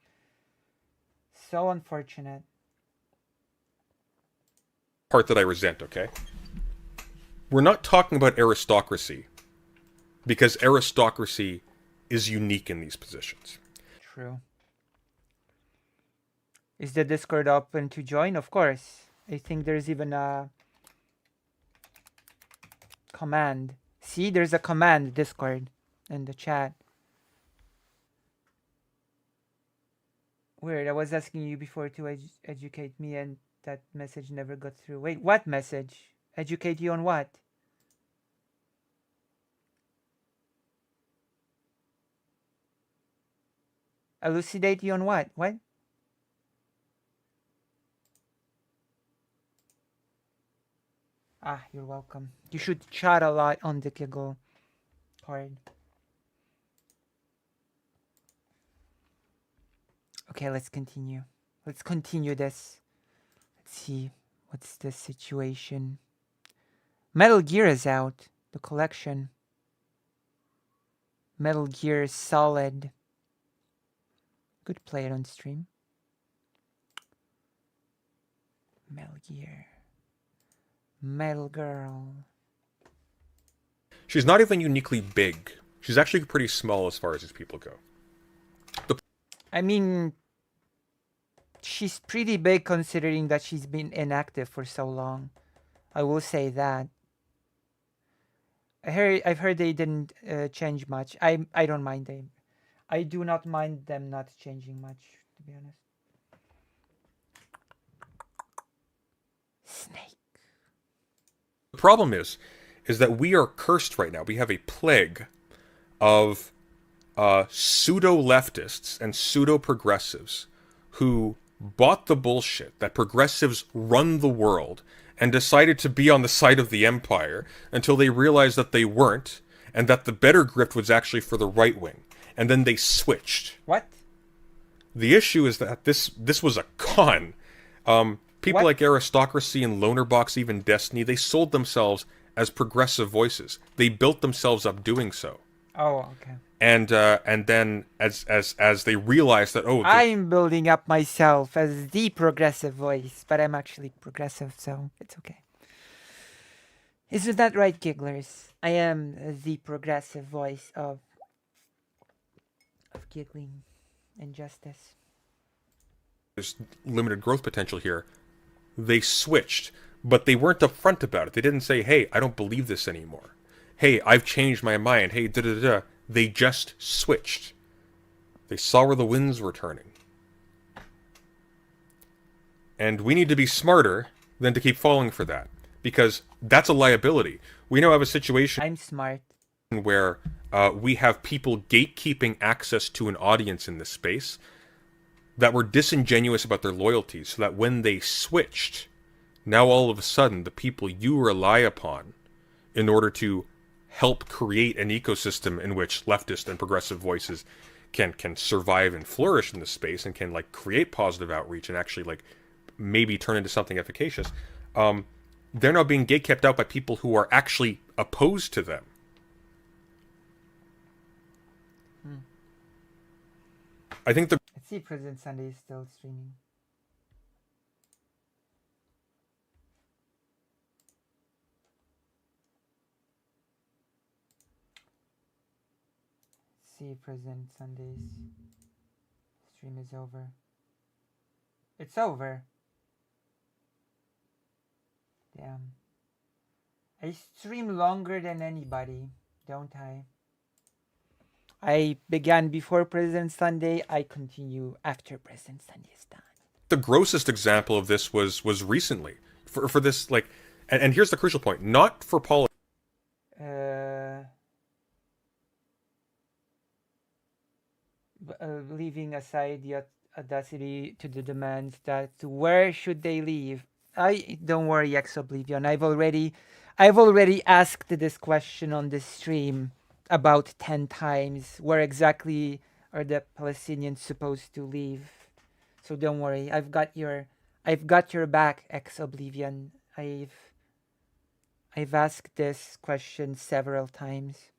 So unfortunate. Part that I resent, okay? We're not talking about aristocracy, because aristocracy is unique in these positions. True. Is the Discord open to join? Of course. I think there's even a command. See, there's a command Discord in the chat. Weird. I was asking you before to educate me and that message never got through. Wait, what message? Educate you on what? Elucidate you on what? What? Ah, you're welcome. You should chat a lot on the giggle card. Okay, let's continue. Let's continue this. Let's see. What's the situation? Metal Gear is out. The collection. Metal Gear Solid. Could play it on stream. Metal Gear. Metal Girl. She's not even uniquely big. She's actually pretty small as far as these people go. I mean, she's pretty big considering that she's been inactive for so long. I will say that. I've heard they didn't change much. I don't mind them. I do not mind them not changing much, to be honest. Snake. The problem is that we are cursed right now. We have a plague of pseudo-leftists and pseudo-progressives who bought the bullshit that progressives run the world and decided to be on the side of the empire until they realized that they weren't and that the better grift was actually for the right wing. And then they switched. What? The issue is that this was a con. People like Aristocracy and Lonerbox, even Destiny, they sold themselves as progressive voices. They built themselves up doing so. Oh, okay. And then as they realized that I'm building up myself as the progressive voice, but I'm actually progressive, so it's okay. Isn't that right, gigglers? I am the progressive voice of giggling and justice. There's limited growth potential here. They switched, but they weren't upfront about it. They didn't say, hey, I don't believe this anymore. Hey, I've changed my mind. Hey, da-da-da-da. They just switched. They saw where the winds were turning. And we need to be smarter than to keep falling for that. Because that's a liability. We now have a situation... I'm smart. ...where we have people gatekeeping access to an audience in this space that were disingenuous about their loyalties, so that when they switched, now all of a sudden the people you rely upon in order to help create an ecosystem in which leftist and progressive voices can survive and flourish in this space and can like create positive outreach and actually like maybe turn into something efficacious, they're now being gatekept out by people who are actually opposed to them. I think the Let's see, President Sunday is still streaming. See, President Sunday's stream is over. It's over. Damn. I stream longer than anybody, don't I? I began before President Sunday. I continue after President Sunday is done. The grossest example of this was recently for this like, and here's the crucial point: not for politics. Leaving aside the audacity to the demands that where should they leave? Don't worry, Ex Oblivion. I've already asked this question on this stream about 10 times. Where exactly are the Palestinians supposed to leave? So don't worry. I've got your back, Ex Oblivion. I've asked this question several times.